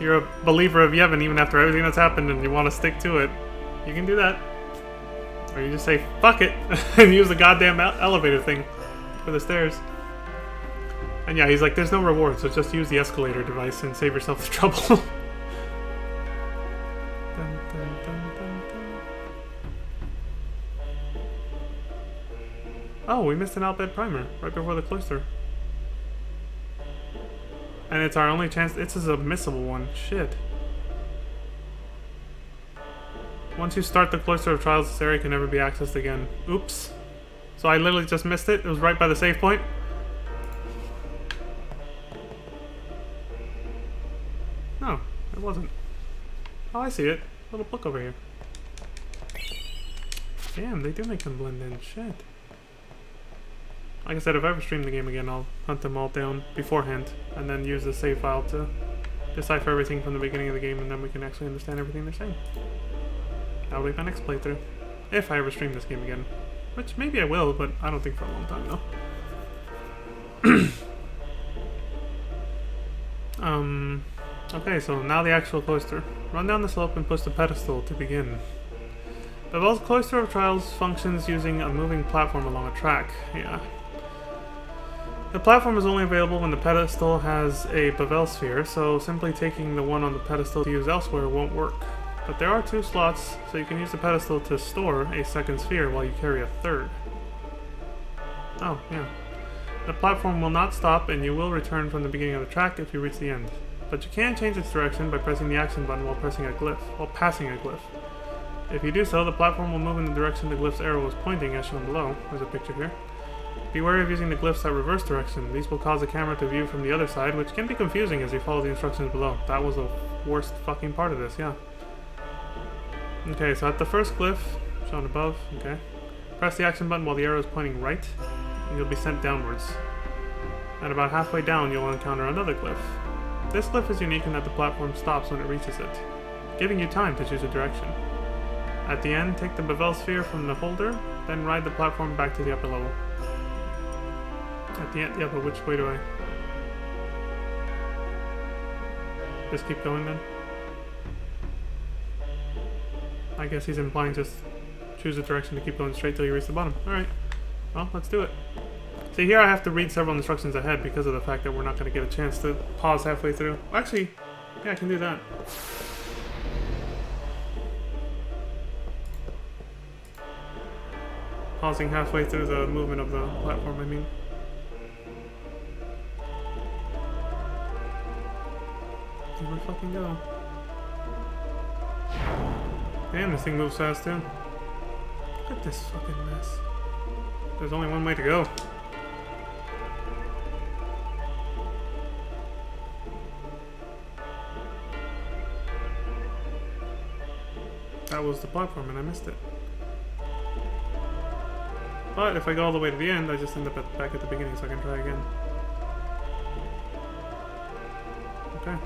you're a believer of Yevon even after everything that's happened and you want to stick to it, you can do that. Or you just say, fuck it, and use the goddamn elevator thing for the stairs. And yeah, he's like, there's no reward, so just use the escalator device and save yourself the trouble. Dun, dun, dun, dun, dun. Oh, we missed an Al Bhed primer right before the cloister. And it's our only chance. This is a missable one. Shit. Once you start the Cloister of Trials, this area can never be accessed again. Oops. So I literally just missed it. It was right by the save point. No, it wasn't. Oh, I see it. Little book over here. Damn, they do make them blend in. Shit. Like I said, if I ever stream the game again, I'll hunt them all down beforehand and then use the save file to decipher everything from the beginning of the game, and then we can actually understand everything they're saying. That'll be my next playthrough. If I ever stream this game again. Which maybe I will, but I don't think for a long time though. Okay, so now the actual cloister. Run down the slope and push the pedestal to begin. Bevell's Cloister of Trials functions using a moving platform along a track. Yeah. The platform is only available when the pedestal has a Bevel sphere, so simply taking the one on the pedestal to use elsewhere won't work. But there are 2 slots, so you can use the pedestal to store a second sphere while you carry a third. Oh, yeah. The platform will not stop, and you will return from the beginning of the track if you reach the end. But you can change its direction by pressing the action button while passing a glyph. If you do so, the platform will move in the direction the glyph's arrow is pointing, as shown below. There's a picture here. Be wary of using the glyphs that reverse direction. These will cause the camera to view from the other side, which can be confusing as you follow the instructions below. That was the worst fucking part of this, yeah. Okay, so at the first glyph, shown above, okay, press the action button while the arrow is pointing right, and you'll be sent downwards. And about halfway down, you'll encounter another glyph. This glyph is unique in that the platform stops when it reaches it, giving you time to choose a direction. At the end, take the Bevel sphere from the holder, then ride the platform back to the upper level. At the end, yeah, but which way do I? Just keep going then? I guess he's implying just choose a direction to keep going straight till you reach the bottom. Alright, well, let's do it. See, here I have to read several instructions ahead because of the fact that we're not going to get a chance to pause halfway through. Actually, yeah, I can do that. Pausing halfway through the movement of the platform, I mean. Here we fucking go. Damn, this thing moves fast too. Look at this fucking mess. There's only one way to go. That was the platform and I missed it. But if I go all the way to the end, I just end up back at the beginning, so I can try again. Okay.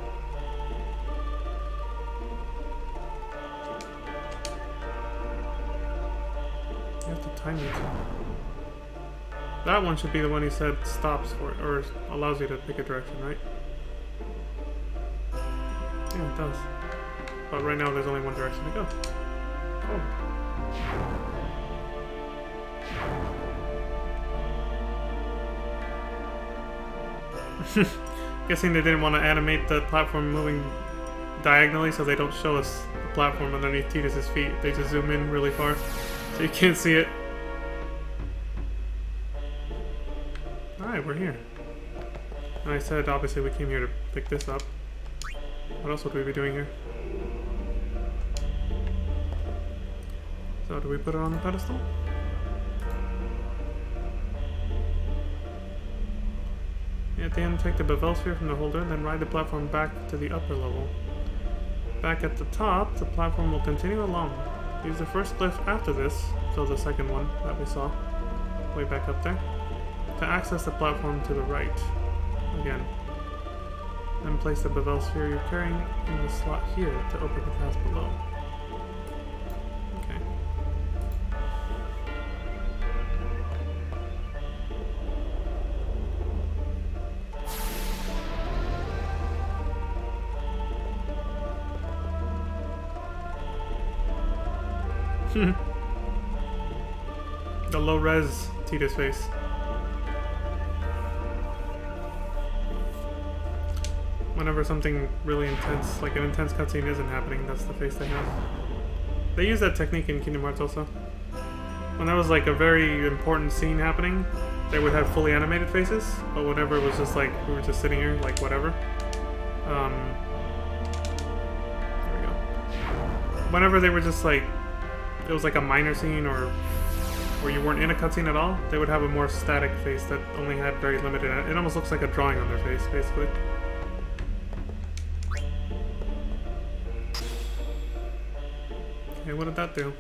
You have to time it. That one should be the one he said stops for it, or allows you to pick a direction, right? Yeah, it does. But right now there's only one direction to go. Oh. Guessing they didn't want to animate the platform moving diagonally so they don't show us the platform underneath Tidus's feet. They just zoom in really far so you can't see it. Alright, we're here. And I said obviously we came here to pick this up. What else would we be doing here? So do we put it on the pedestal? At the end, take the Bevel sphere from the holder, then ride the platform back to the upper level. Back at the top, the platform will continue along. Use the first glyph after this, so the second one that we saw, way back up there, to access the platform to the right. Again. Then place the Bevel sphere you're carrying in the slot here to open the path below. Okay. The low-res Tidus face. Whenever something really intense, like an intense cutscene isn't happening, that's the face they have. They use that technique in Kingdom Hearts also. When there was like a very important scene happening, they would have fully animated faces, but whenever it was just like, we were just sitting here, like whatever. There we go. Whenever they were just like, it was like a minor scene or where you weren't in a cutscene at all, they would have a more static face that only had very limited, it almost looks like a drawing on their face, basically. Okay, what did that do?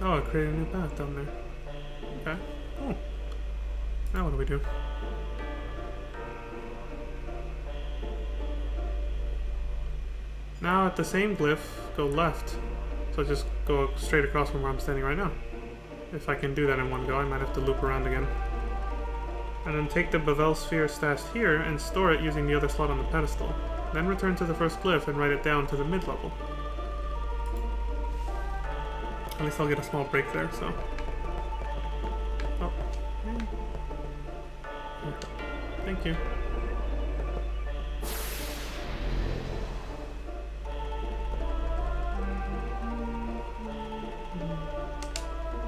Oh, it created a new path down there. Okay, cool. Now what do we do? Now at the same glyph, go left. So just go straight across from where I'm standing right now. If I can do that in one go, I might have to loop around again. And then take the Bevel sphere stashed here and store it using the other slot on the pedestal. Then return to the first glyph and write it down to the mid-level. At least I'll get a small break there, so... Oh. Thank you.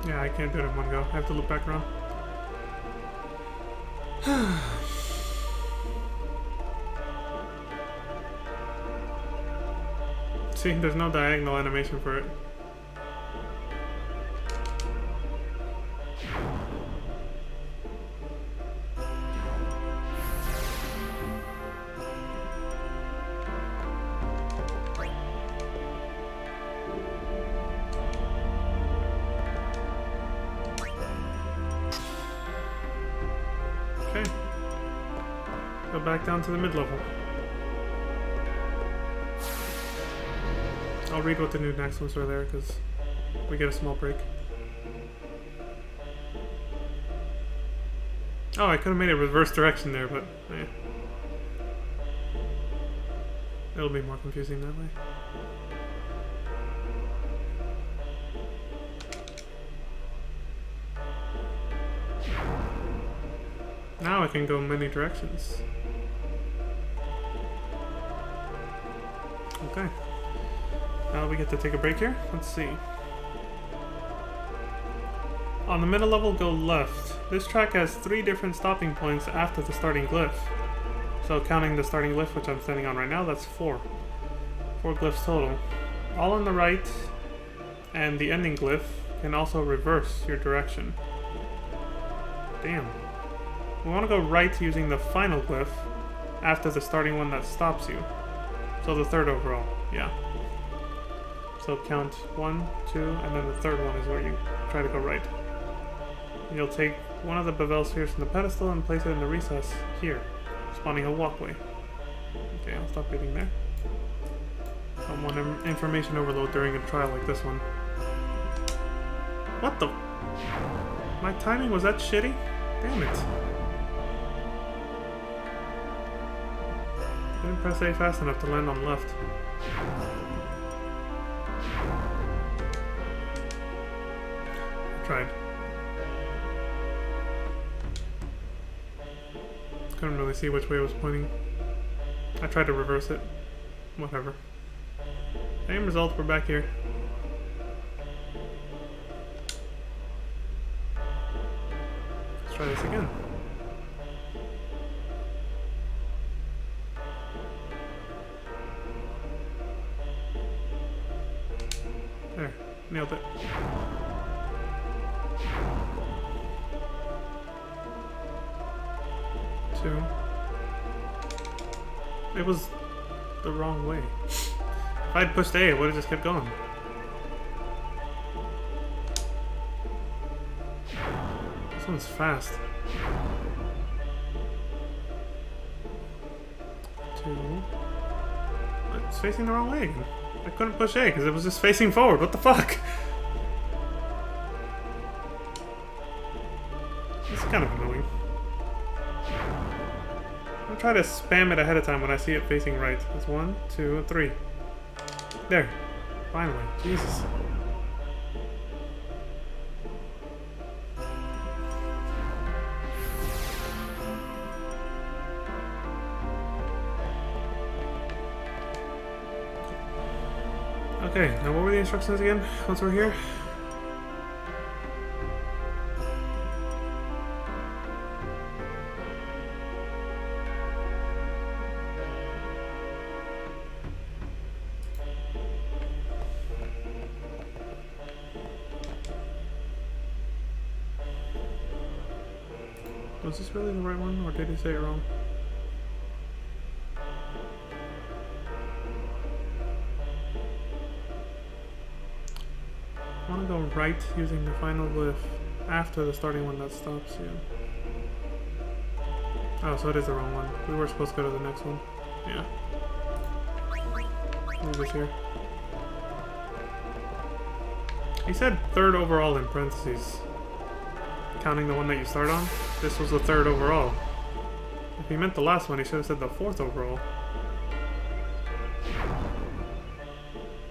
Yeah, I can't do it in one go. I have to loop back around. See, there's no diagonal animation for it. Okay. Go back down to the mid-level. I'll read what the new next ones are there, because we get a small break. Oh, I could have made it reverse direction there, but eh. It'll be more confusing that way. Now I can go many directions. Okay. Now we get to take a break here. Let's see. On the middle level, go left. This track has 3 different stopping points after the starting glyph. So counting the starting glyph, which I'm standing on right now, that's 4. 4 glyphs total. All on the right, and the ending glyph can also reverse your direction. Damn. We want to go right using the final glyph after the starting one that stops you. So the third overall, yeah. So count 1, 2, and then the third one is where you try to go right. You'll take one of the Bevel spheres from the pedestal and place it in the recess here, spawning a walkway. Okay, I'll stop reading there. Don't want information overload during a trial like this one. What the? My timing was that shitty? Damn it. Didn't press A fast enough to land on left. I tried. Couldn't really see which way it was pointing. I tried to reverse it. Whatever. Same result, we're back here. Let's try this again. There, nailed it. Two. It was the wrong way. If I'd pushed A, it would have just kept going. This one's fast. 2. It's facing the wrong way again. I couldn't push A because it was just facing forward. What the fuck? It's kind of annoying. I'll try to spam it ahead of time when I see it facing right. That's 1, 2, 3. There. Finally. Jesus. Okay, now what were the instructions again once we're here? Was this really the right one, or did he say it wrong? I want to go right using the final glyph after the starting one that stops you. Oh, so it is the wrong one. We were supposed to go to the next one. Yeah. Move this here. He said third overall in parentheses. Counting the one that you start on. This was the third overall. If he meant the last one, he should have said the fourth overall.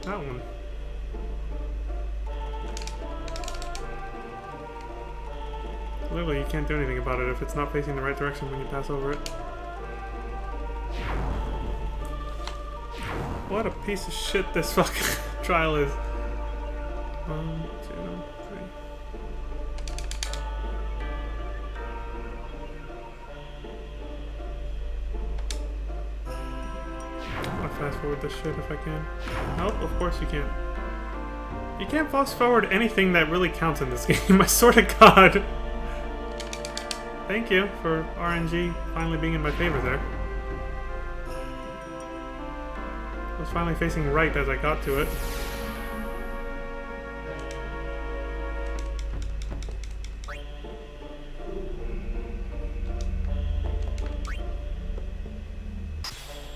That one. Literally, you can't do anything about it if it's not facing the right direction when you pass over it. What a piece of shit this fucking trial is. 1, 2, 3. I'm gonna fast forward this shit if I can. Nope, of course you can't. You can't fast forward anything that really counts in this game, I swear to God. Thank you for RNG finally being in my favor there. I was finally facing right as I got to it.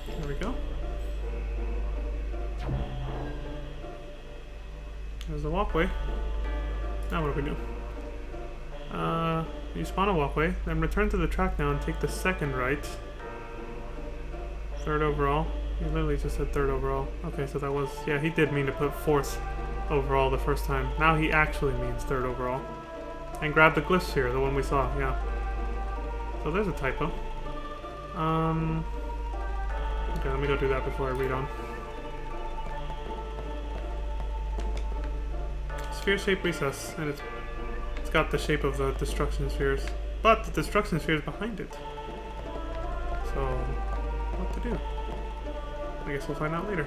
There we go. There's the walkway. Now what do we do? You spawn a walkway, then return to the track now and take the second right. Third overall. He literally just said third overall. Okay, so that was... Yeah, he did mean to put fourth overall the first time. Now he actually means third overall. And grab the glyphs here, the one we saw, yeah. So there's a typo. Okay, let me go do that before I read on. Sphere shape recess, and it's got the shape of the destruction spheres, but the destruction sphere is behind it. So, what to do? I guess we'll find out later.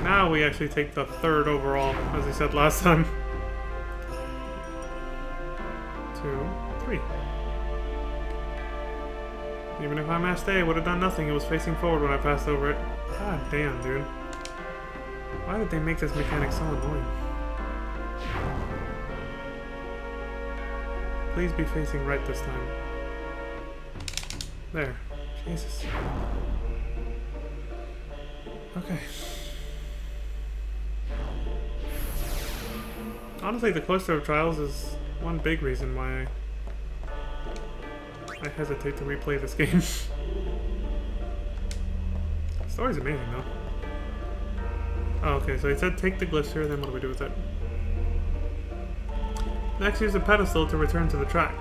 Now we actually take the third overall, as I said last time. 2, 3. Even if I messed A, it would have done nothing. It was facing forward when I passed over it. God damn, dude. Why did they make this mechanic so annoying? Please be facing right this time. There. Jesus. Okay. Honestly, the Cloister of Trials is one big reason why I hesitate to replay this game. The story's amazing, though. Oh, okay, so he said take the glyphs here, then what do we do with it? Next, use the pedestal to return to the track.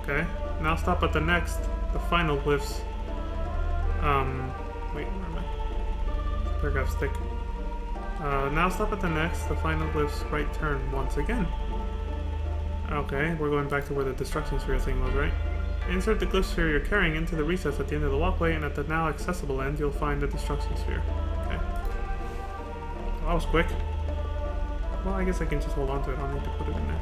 Okay, now stop at the next, the final glyphs. Wait, where am I? Paragraph stick. Now stop at the next, the final glyphs, right turn once again. Okay, we're going back to where the destruction sphere thing was, right? Insert the glyph sphere you're carrying into the recess at the end of the walkway, and at the now accessible end, you'll find the destruction sphere. Okay. Well, that was quick. Well, I guess I can just hold on to it. I'll need to put it in there.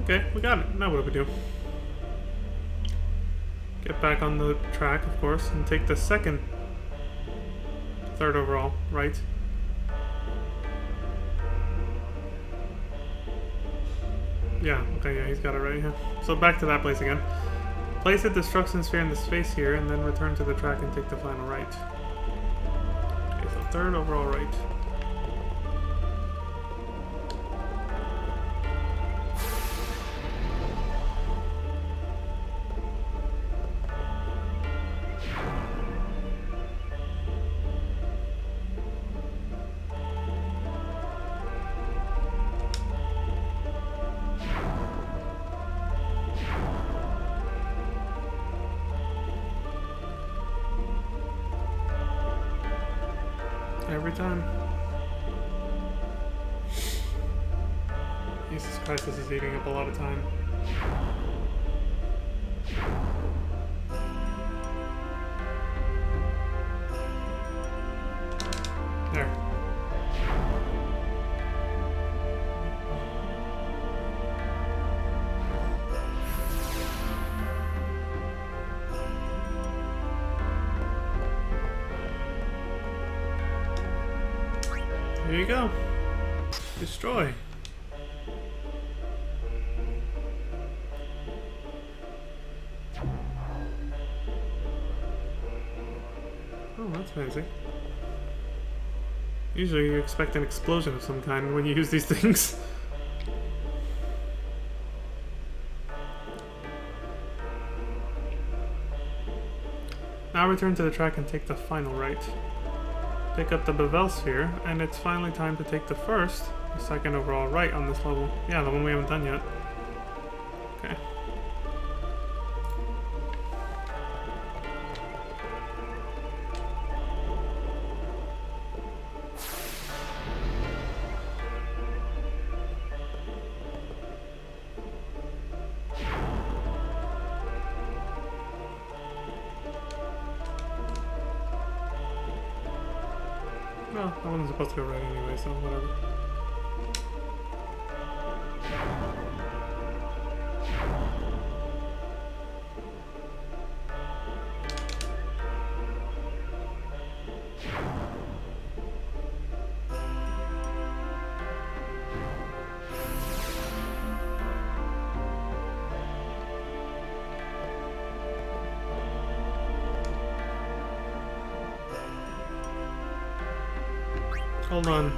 Okay, we got it. Now what do we do? Get back on the track, of course, and take the third overall, right? Yeah, okay, yeah, he's got it right here. So back to that place again. Place a destruction sphere in the space here, and then return to the track and take the final right. Okay, so third overall right. Every time. Jesus Christ, this is eating up a lot of time. There. There you go. Destroy. Oh, that's fancy. Usually you expect an explosion of some kind when you use these things. Now return to the track and take the final right. Pick up the Bevel Sphere, and it's finally time to take the second overall right on this level. Yeah, the one we haven't done yet. Okay. Well, I wasn't supposed to go right anyway, so whatever. Hold on.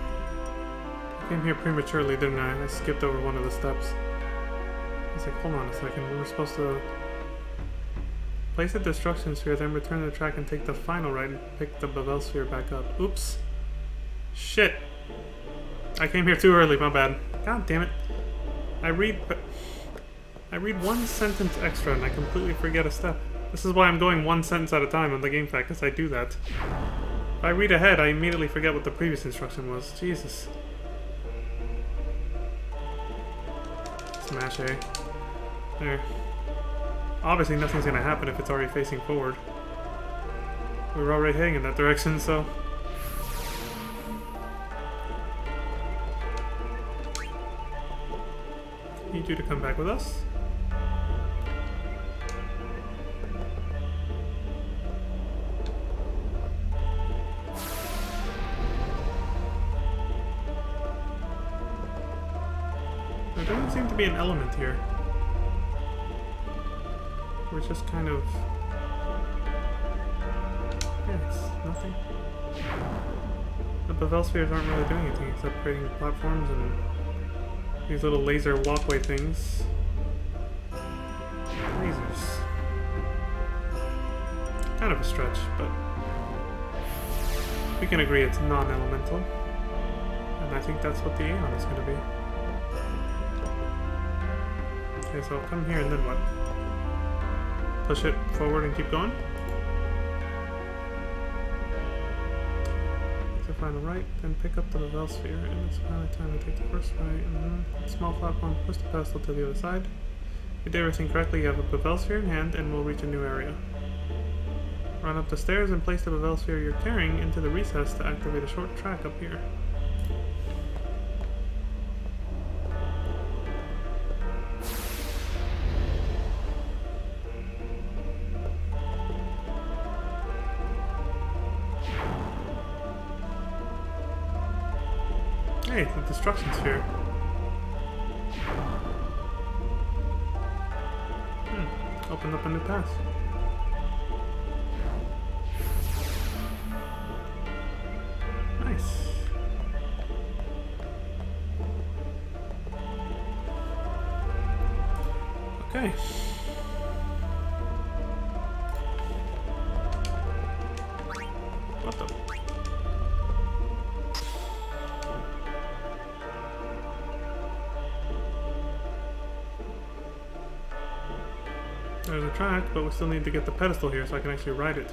I came here prematurely, didn't I? I skipped over one of the steps. I was like, hold on a second. We were supposed to place a destruction sphere, then return to the track and take the final right and pick the Bevel Sphere back up. Oops. Shit. I came here too early, my bad. God damn it. I read one sentence extra and I completely forget a step. This is why I'm going one sentence at a time on the game fact, because I do that. If I read ahead, I immediately forget what the previous instruction was. Jesus. Smash A. There. Obviously nothing's gonna happen if it's already facing forward. We were already heading in that direction, so... Need you to come back with us. There doesn't seem to be an element here. We're just kind of... Yeah, it's nothing. The Bevel Spheres aren't really doing anything except creating platforms and these little laser walkway things. Lasers. Kind of a stretch, but we can agree it's non-elemental. And I think that's what the Aeon is going to be. Okay, so I'll come here and then what? Push it forward and keep going. Take the final right, then pick up the Bevel Sphere, and it's finally time to take the first right. Small platform, push the pedestal to the other side. If you did everything correctly, you have a Bevel Sphere in hand, and we'll reach a new area. Run up the stairs and place the Bevel Sphere you're carrying into the recess to activate a short track up here. Hey, the destruction sphere. Opened up a new path. Nice. Okay. What the? There's a track, but we still need to get the pedestal here so I can actually ride it.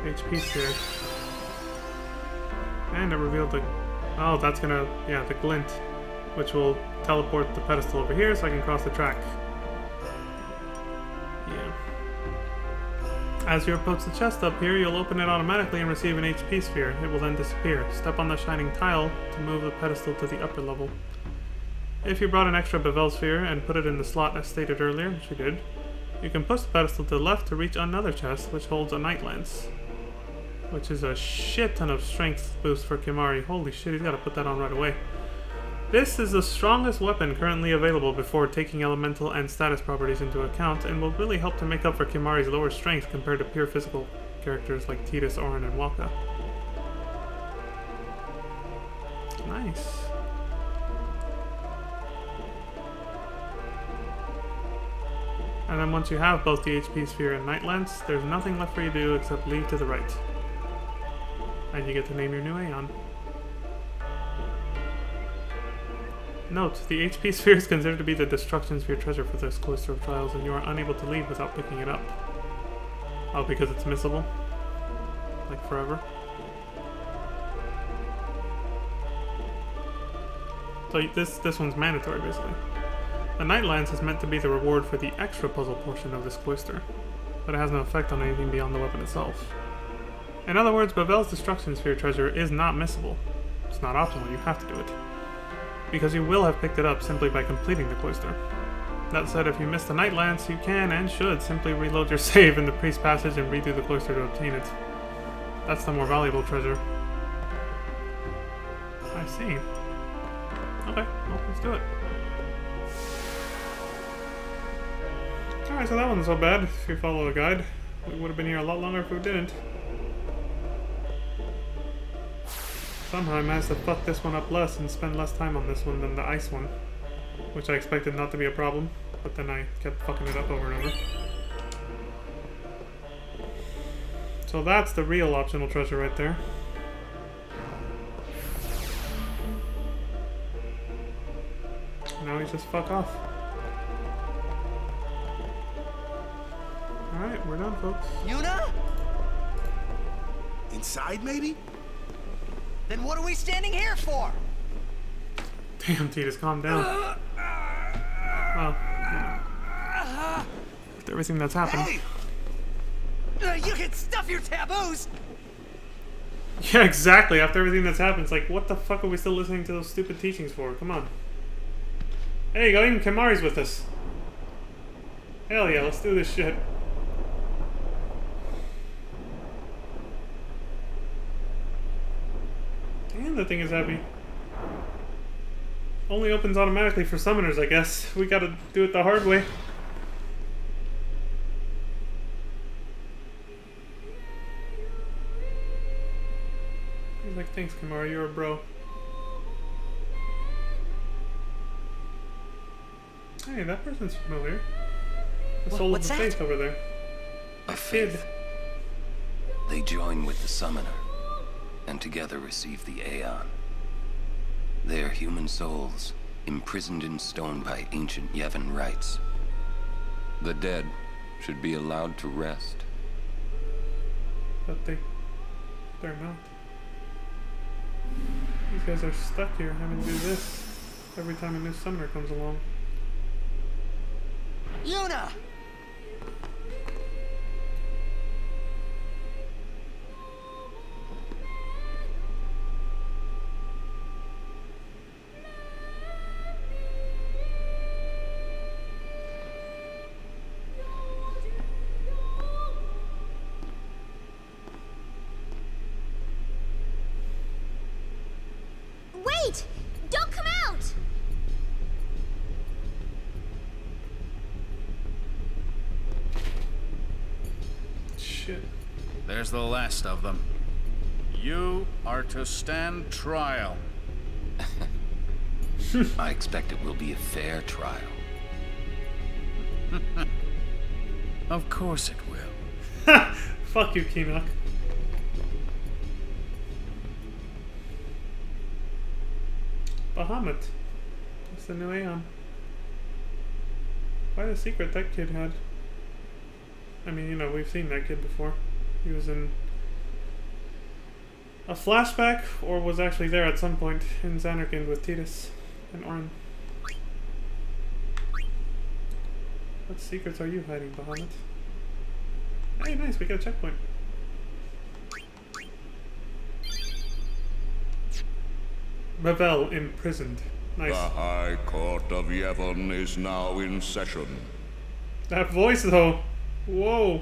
HP sphere. And it revealed the... Oh, that's gonna... Yeah, the glint. Which will teleport the pedestal over here so I can cross the track. Yeah. As you approach the chest up here, you'll open it automatically and receive an HP sphere. It will then disappear. Step on the shining tile to move the pedestal to the upper level. If you brought an extra Bevel sphere and put it in the slot as stated earlier, which you did, you can push the pedestal to the left to reach another chest which holds a Night Lance. Which is a shit ton of strength boost for Kimahri. Holy shit, he's gotta put that on right away. This is the strongest weapon currently available before taking elemental and status properties into account, and will really help to make up for Kimahri's lower strength compared to pure physical characters like Tidus, Auron, and Wakka. Nice. And then once you have both the HP sphere and Night Lance, there's nothing left for you to do except leave to the right. And you get to name your new Aeon. Note, the HP sphere is considered to be the Destruction Sphere treasure for this Cloister of Trials, and you are unable to leave without picking it up. Oh, because it's missable? Like forever? So this one's mandatory, basically. The Night Lance is meant to be the reward for the extra puzzle portion of this Cloister, but it has no effect on anything beyond the weapon itself. In other words, Bevel's Destruction Sphere treasure is not missable. It's not optional, you have to do it. Because you will have picked it up simply by completing the Cloister. That said, if you miss the Night Lance, you can and should simply reload your save in the Priest Passage and redo the Cloister to obtain it. That's the more valuable treasure. I see. Okay, well, let's do it. Alright, so that wasn't so bad if you follow a guide. We would have been here a lot longer if we didn't. Somehow I managed to fuck this one up less and spend less time on this one than the ice one. Which I expected not to be a problem, but then I kept fucking it up over and over. So that's the real optional treasure right there. Now we just fuck off. Alright, we're done, folks. Yuna? Inside, maybe? Then what are we standing here for? Damn, Tidus, calm down. Well, after everything that's happened. Hey! You can stuff your taboos! Yeah, exactly. After everything that's happened, it's like, what the fuck are we still listening to those stupid teachings for? Come on. There you go, even Kimahri's with us. Hell yeah, let's do this shit. And the thing is happy. Only opens automatically for summoners, I guess. We gotta do it the hard way. He's like, thanks, Kimahri, you're a bro. Hey, that person's familiar. The soul of the faith over there. A faith. They join with the summoner, and together receive the Aeon. They are human souls, imprisoned in stone by ancient Yevon rites. The dead should be allowed to rest. But they're not. These guys are stuck here having to do this every time a new summoner comes along. Yuna! Wait! Don't come out! shit. There's the last of them. You are to stand trial. I expect it will be a fair trial. Of course it will. Fuck you, Keenock. Bahamut. That's the new Aeon. Quite a secret that kid had. I mean, you know, we've seen that kid before. He was in a flashback, or was actually there at some point in Xanarkand with Tidus and Orin. What secrets are you hiding, Bahamut? Hey, nice, we got a checkpoint. Revel imprisoned. Nice. The High Court of Yevon is now in session. That voice, though. Whoa.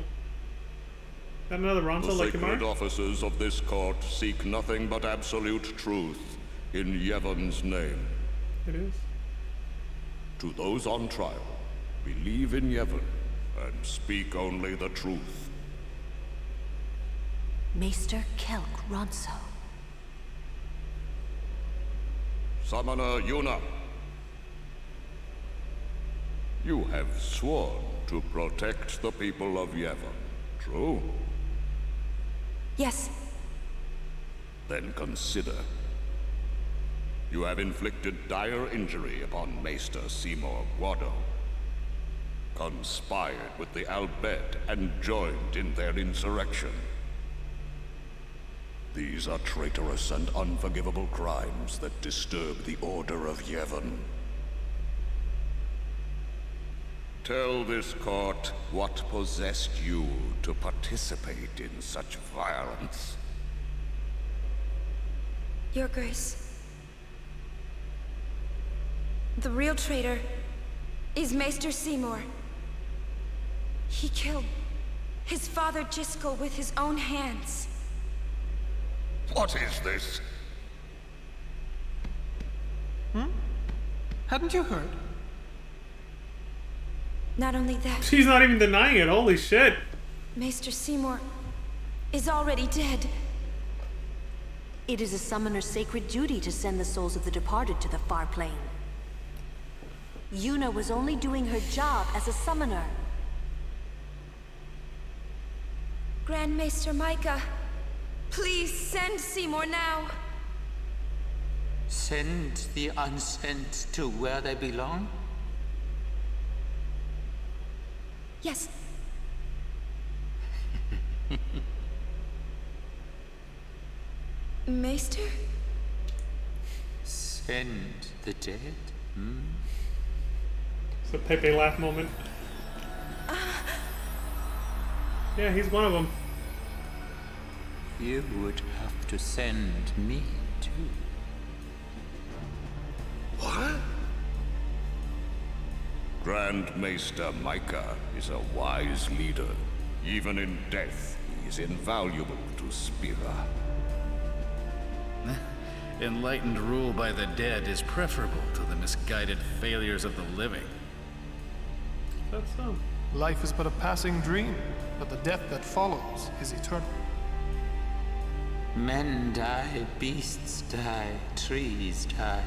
Got another The Ronso like sacred Imar? officers of this court seek nothing but absolute truth in Yevon's name. It is. To those on trial, believe in Yevon and speak only the truth. Maester Kelk Ronso. Summoner Yuna, you have sworn to protect the people of Yevon, true? Yes. Then consider. You have inflicted dire injury upon Maester Seymour Guado, conspired with the Al Bhed and joined in their insurrection. These are traitorous and unforgivable crimes that disturb the order of Yevon. Tell this court what possessed you to participate in such violence. Your Grace. The real traitor is Maester Seymour. He killed his father Jyscal with his own hands. What is this? Hadn't you heard? Not only that, She's not even denying it, holy shit. Maester Seymour is already dead. It is a summoner's sacred duty to send the souls of the departed to the far plane. Yuna was only doing her job as a summoner. Grand Maester Micah, please send Seymour now. Send the unsent to where they belong? Yes. Maester? Send the dead? It's a Pepe laugh moment. Yeah, he's one of them. You would have to send me too. What? Grand Maester Micah is a wise leader. Even in death, he is invaluable to Spira. Enlightened rule by the dead is preferable to the misguided failures of the living. That's so. Life is but a passing dream, but the death that follows is eternal. Men die, beasts die, trees die,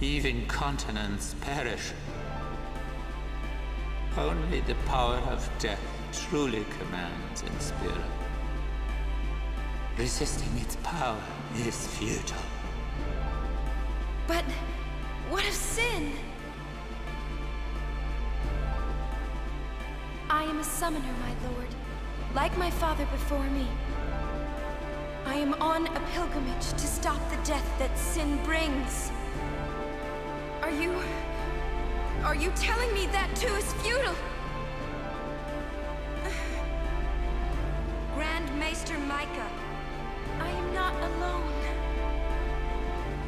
even continents perish. Only the power of death truly commands in Spira. Resisting its power is futile. But what of sin? I am a summoner, my lord, like my father before me. I am on a pilgrimage to stop the death that sin brings. Are you telling me that too is futile? Grand Maester Micah, I am not alone.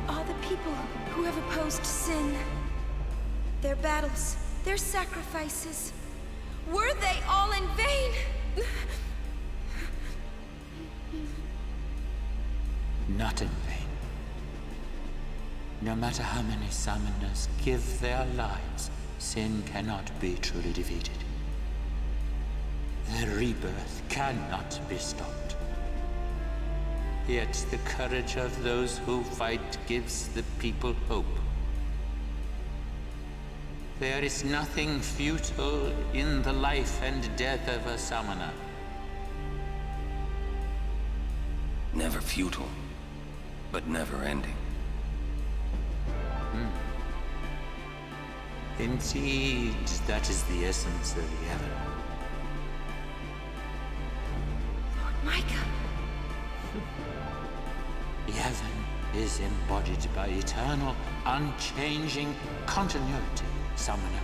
All the people who have opposed sin, their battles, their sacrifices, were they all in vain? Not in vain. No matter how many summoners give their lives, sin cannot be truly defeated. Their rebirth cannot be stopped. Yet the courage of those who fight gives the people hope. There is nothing futile in the life and death of a summoner. Never futile, but never ending. Indeed, that is the essence of Yevon. Lord Micah. Yevon is embodied by eternal, unchanging continuity, Summoner.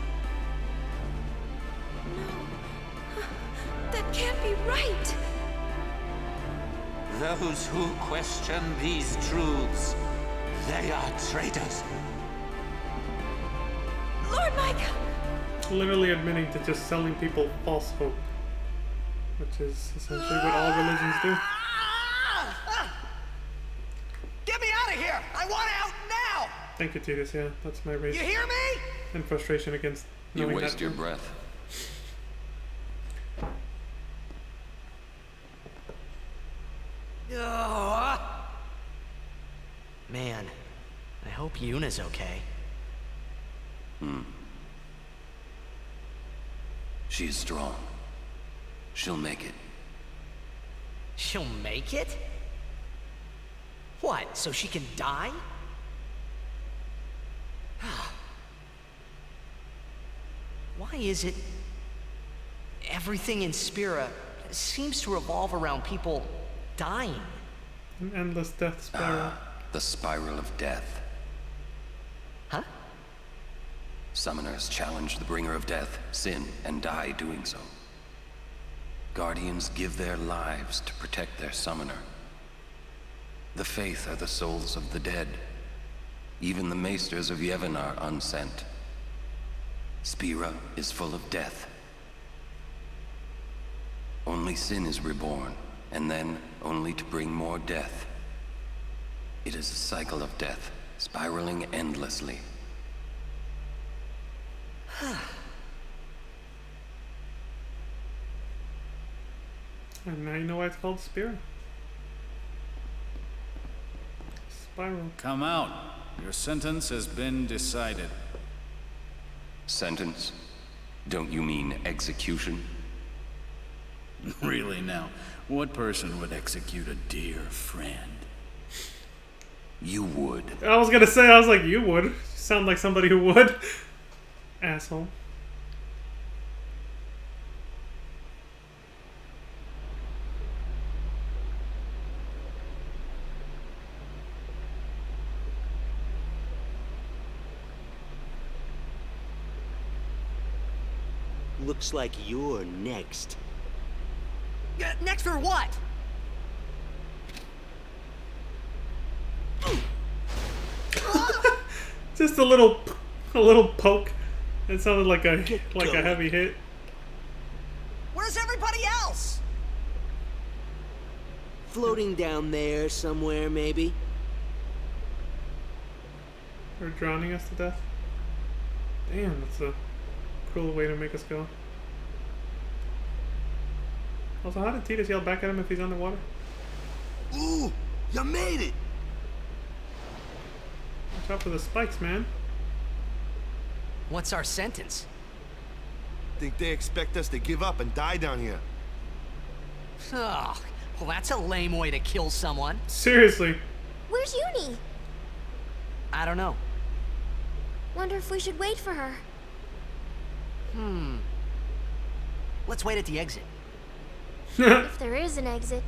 That can't be right. Those who question these truths, they are traitors. Lord Micah! Literally admitting to just selling people false hope, which is essentially what all religions do. Get me out of here! I want out now! Thank you, Tidus. Yeah, that's my rage. You hear me? And frustration against You knowing waste that. your breath. Man, I hope Yuna's okay. She is strong. She'll make it. She'll make it? What, so she can die? Why is it everything in Spira seems to revolve around people dying? An endless death spiral. The spiral of death. Huh? Summoners challenge the bringer of death, sin, and die doing so. Guardians give their lives to protect their summoner. The Faith are the souls of the dead. Even the maesters of Yevon are unsent. Spira is full of death. Only sin is reborn, and then only to bring more death. It is a cycle of death, spiraling endlessly. And now you know why it's called Spira. Spiral. Come out. Your sentence has been decided. Sentence? Don't you mean execution? Really now, what person would execute a dear friend? You would. I was gonna say, I was like, you would. You sound like somebody who would. Asshole. Looks like you're next. Next for what? Just a little poke. It sounded like a heavy hit. Where's everybody else? Floating down there somewhere, maybe. Or drowning us to death. Damn, that's a cruel way to make us go. Also, how did Tidus yell back at him if he's underwater? Ooh, you made it! Watch out for the spikes, man. What's our sentence? Think they expect us to give up and die down here? Oh, well, that's a lame way to kill someone. Seriously. Where's Uni? I don't know. Wonder if we should wait for her. Let's wait at the exit. If there is an exit.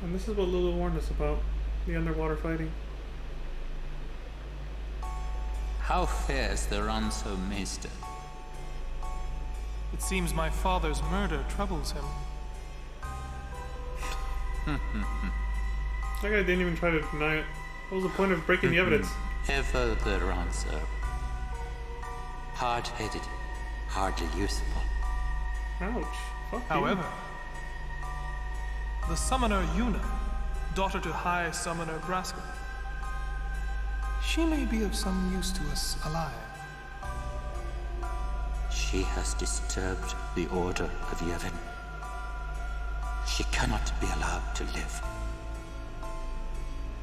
And this is what Lulu warned us about. The underwater fighting. How fares the Ronso Maester? It seems my father's murder troubles him. That guy didn't even try to deny it. What was the point of breaking the evidence? Ever the Ronso. Hard-headed, hardly usable. Ouch. Fuck you. However, the summoner Yuna, daughter to High Summoner Braska, she may be of some use to us alive. She She has disturbed the order of Yevon. She cannot be allowed to live.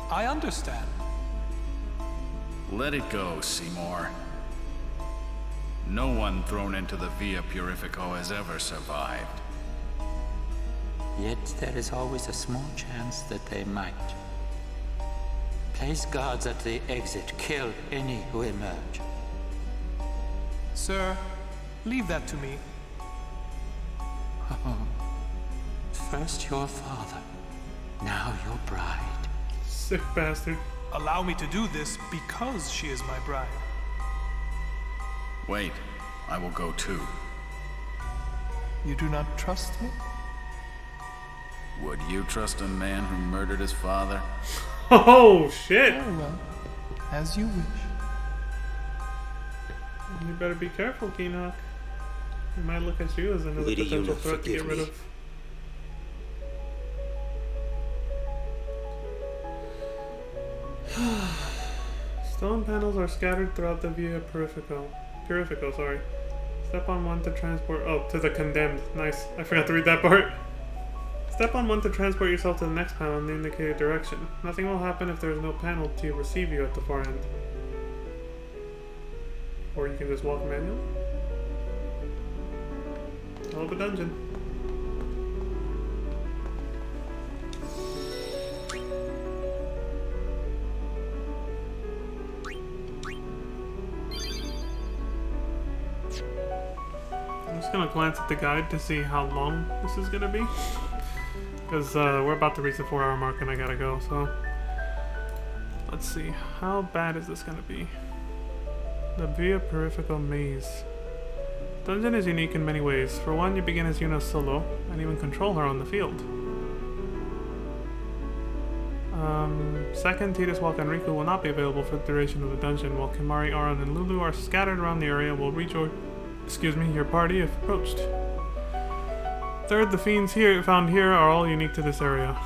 I understand. Let it go, Seymour. No one thrown into the Via Purifico has ever survived. Yet there is always a small chance that they might. Place guards at the exit. Kill any who emerge. Sir, leave that to me. First your father, now your bride. Sick bastard. Allow me to do this because she is my bride. Wait, I will go too. You do not trust me? Would you trust a man who murdered his father? Oh, shit! Very well. As you wish. You better be careful, Enoch. He might look at you as another Lady potential Yuna, threat to get forgive rid me. of. Stone panels are scattered throughout the Via Purifico. Sorry. Step on one to transport. Oh, to the condemned. Nice. I forgot to read that part. Step on one to transport yourself to the next panel in the indicated direction. Nothing will happen if there is no panel to receive you at the far end. Or you can just walk manually. Hell of a dungeon. I'm just gonna glance at the guide to see how long this is gonna be. Because we're about to reach the 4-hour mark and I gotta go, so... Let's see, how bad is this gonna be? The Via Purifico Maze. Dungeon is unique in many ways. For one, you begin as Yuna solo, and even control her on the field. Second, Tidus, Walk, and Riku will not be available for the duration of the dungeon, while Kimahri, Auron, and Lulu are scattered around the area and will rejoin your party if approached. Third, the fiends found here are all unique to this area.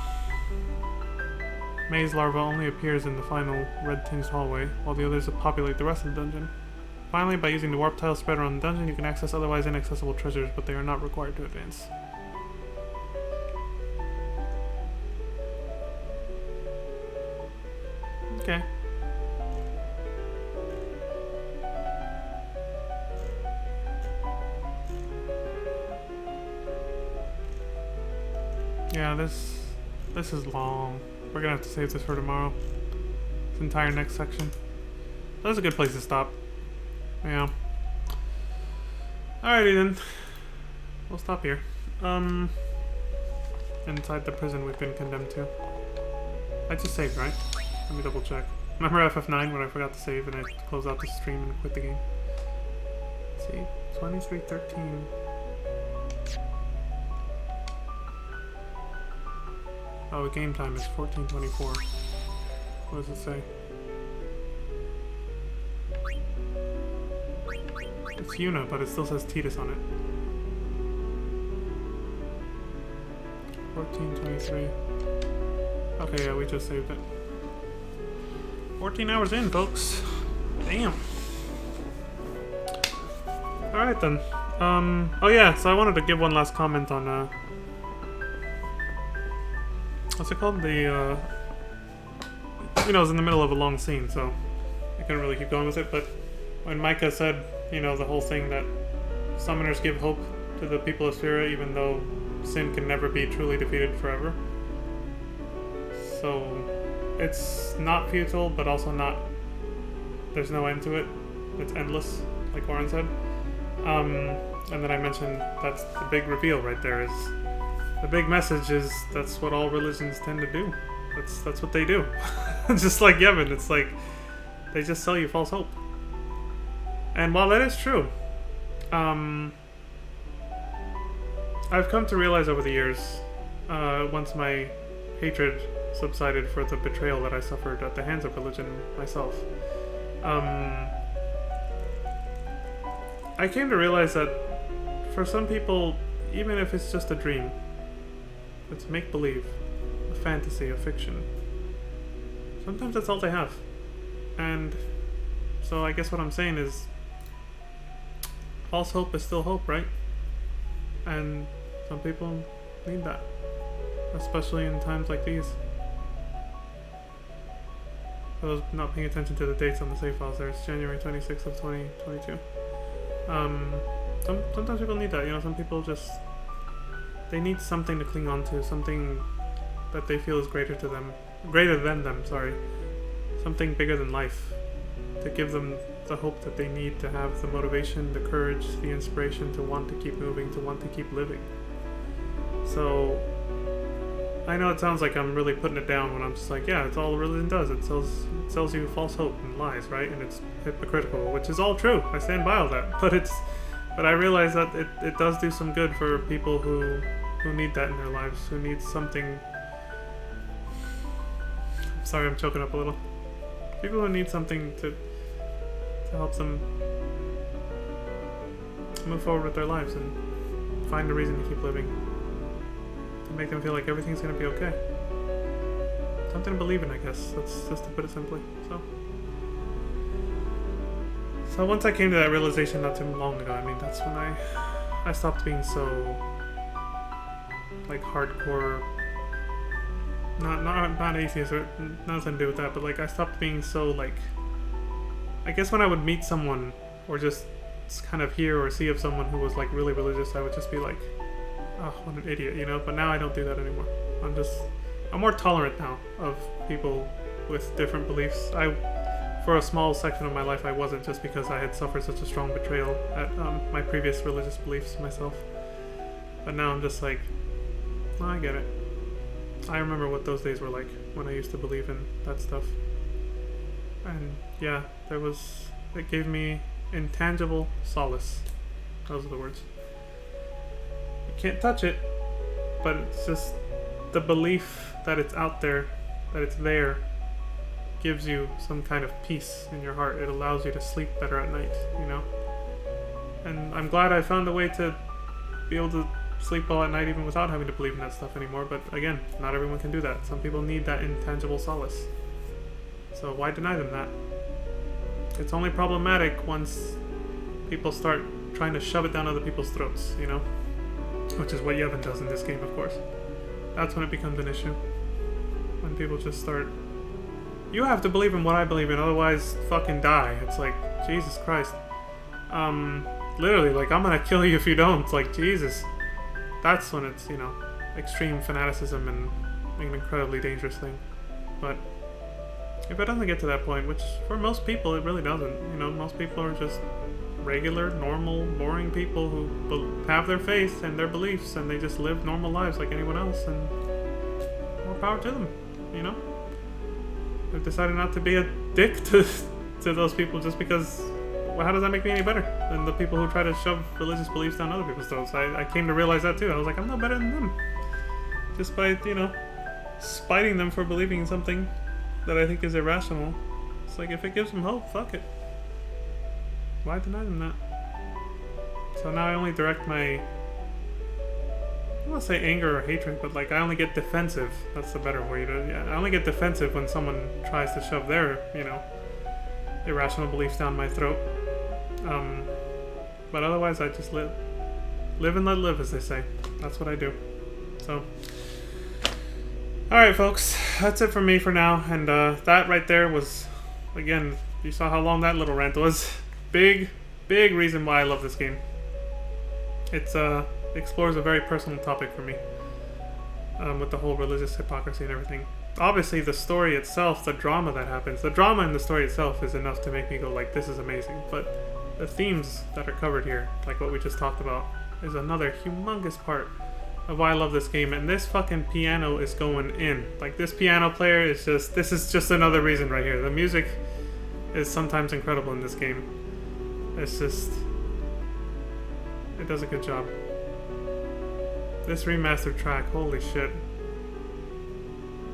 Maze larva only appears in the final red-tinged hallway, while the others populate the rest of the dungeon. Finally, by using the warp tile spread around the dungeon, you can access otherwise inaccessible treasures, but they are not required to advance. Okay. Yeah, this is long. We're gonna have to save this for tomorrow. This entire next section. That's a good place to stop. Yeah. Alrighty then. We'll stop here. Inside the prison we've been condemned to. I just saved, right? Let me double check. Remember FF9 when I forgot to save and I closed out the stream and quit the game? Let's see. 2313. Oh, game time is 14:24. What does it say? It's Yuna, but it still says Tidus on it. 14:23. Okay, yeah, we just saved it. 14 hours in, folks. Damn. Alright then. Oh yeah, so I wanted to give one last comment on, what's it called? The, you know, I was in the middle of a long scene, so I couldn't really keep going with it, but when Micah said, you know, the whole thing that summoners give hope to the people of Sphera, even though sin can never be truly defeated forever. So, it's not futile, but also not, there's no end to it. It's endless, like Warren said. And then I mentioned that's the big reveal right there, is the big message is that's what all religions tend to do. That's what they do. Just like Yevon, it's like they just sell you false hope. And while that is true, I've come to realize over the years, once my hatred subsided for the betrayal that I suffered at the hands of religion myself, I came to realize that for some people, even if it's just a dream, it's make-believe, a fantasy, a fiction, sometimes that's all they have. And so I guess what I'm saying is, false hope is still hope, right? And some people need that, especially in times like these. For those not paying attention to the dates on the save files there, it's January 26th of 2022. Sometimes people need that, you know, some people just, they need something to cling on to, something that they feel is greater than them, sorry. Something bigger than life, to give them the hope that they need, to have the motivation, the courage, the inspiration to want to keep moving, to want to keep living. So, I know it sounds like I'm really putting it down when I'm just like, yeah, it's all religion does. It sells you false hope and lies, right? And it's hypocritical, which is all true. I stand by all that. But I realize that it does do some good for people who need that in their lives, who need something. Sorry, I'm choking up a little. People who need something to help them move forward with their lives and find a reason to keep living. To make them feel like everything's gonna be okay. Something to believe in, I guess. That's just to put it simply. So once I came to that realization not too long ago, I mean, that's when I stopped being so like hardcore. Not atheist, or nothing to do with that, but like I stopped being so like. I guess when I would meet someone or just kind of hear or see of someone who was like really religious, I would just be like, oh, what an idiot, you know? But now I don't do that anymore. I'm more tolerant now of people with different beliefs. For a small section of my life, I wasn't, just because I had suffered such a strong betrayal at my previous religious beliefs myself. But now I'm just like, oh, I get it. I remember what those days were like when I used to believe in that stuff. And yeah, it gave me intangible solace. Those are the words. You can't touch it, but it's just the belief that it's out there, that it's there, gives you some kind of peace in your heart. It allows you to sleep better at night, you know? And I'm glad I found a way to be able to sleep well at night even without having to believe in that stuff anymore. But again, not everyone can do that. Some people need that intangible solace. So why deny them that? It's only problematic once people start trying to shove it down other people's throats, you know? Which is what Yevon does in this game, of course. That's when it becomes an issue. When people just start, you have to believe in what I believe in, otherwise fucking die. It's like, Jesus Christ. Literally, like, I'm gonna kill you if you don't. It's like, Jesus. That's when it's, you know, extreme fanaticism and an incredibly dangerous thing. But if it doesn't get to that point, which for most people it really doesn't, you know, most people are just regular, normal, boring people who have their faith and their beliefs, and they just live normal lives like anyone else, and more power to them, you know? I've decided not to be a dick to those people just because, well, how does that make me any better than the people who try to shove religious beliefs down other people's throats? I came to realize that too. I was like, I'm no better than them. Just by, you know, spiting them for believing in something that I think is irrational. It's like, if it gives them hope, fuck it. Why deny them that? So now I only direct my, I don't want to say anger or hatred, but like I only get defensive. That's the better way to, yeah. I only get defensive when someone tries to shove their, you know, irrational beliefs down my throat. But otherwise I just live and let live, as they say. That's what I do. So, alright folks, that's it for me for now. And that right there was, again, you saw how long that little rant was. Big reason why I love this game. It's explores a very personal topic for me, with the whole religious hypocrisy and everything. Obviously the story itself, the drama that happens, the drama in the story itself is enough to make me go like, this is amazing. But the themes that are covered here, like what we just talked about, is another humongous part of why I love this game. And this fucking piano is going in. Like, this piano player is just, this is just another reason right here. The music is sometimes incredible in this game. It's just, it does a good job. This remastered track, holy shit.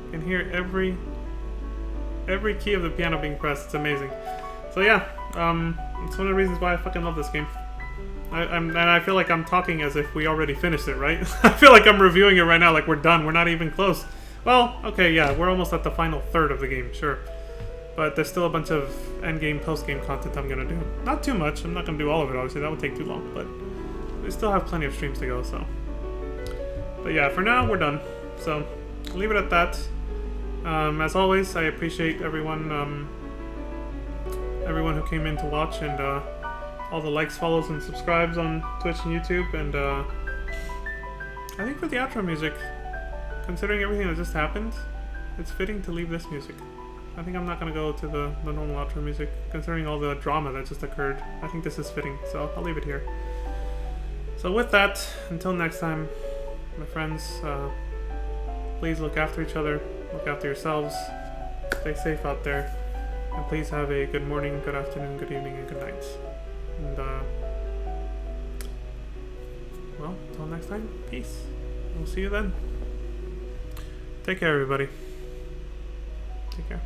You can hear every key of the piano being pressed. It's amazing. So yeah, it's one of the reasons why I fucking love this game. And I feel like I'm talking as if we already finished it, right? I feel like I'm reviewing it right now, like we're done. We're not even close. Well, okay, yeah, we're almost at the final third of the game, sure. But there's still a bunch of endgame, post-game content I'm gonna do. Not too much. I'm not gonna do all of it, obviously. That would take too long. But we still have plenty of streams to go, so. But yeah, for now, we're done. So, I'll leave it at that. As always, I appreciate everyone, everyone who came in to watch, and all the likes, follows, and subscribes on Twitch and YouTube. And I think for the outro music, considering everything that just happened, it's fitting to leave this music. I think I'm not gonna go to the normal outro music, considering all the drama that just occurred. I think this is fitting, so I'll leave it here. So with that, until next time, my friends, please look after each other, look after yourselves, stay safe out there, and please have a good morning, good afternoon, good evening, and good night. And, well, until next time, peace. We'll see you then. Take care, everybody. Take care.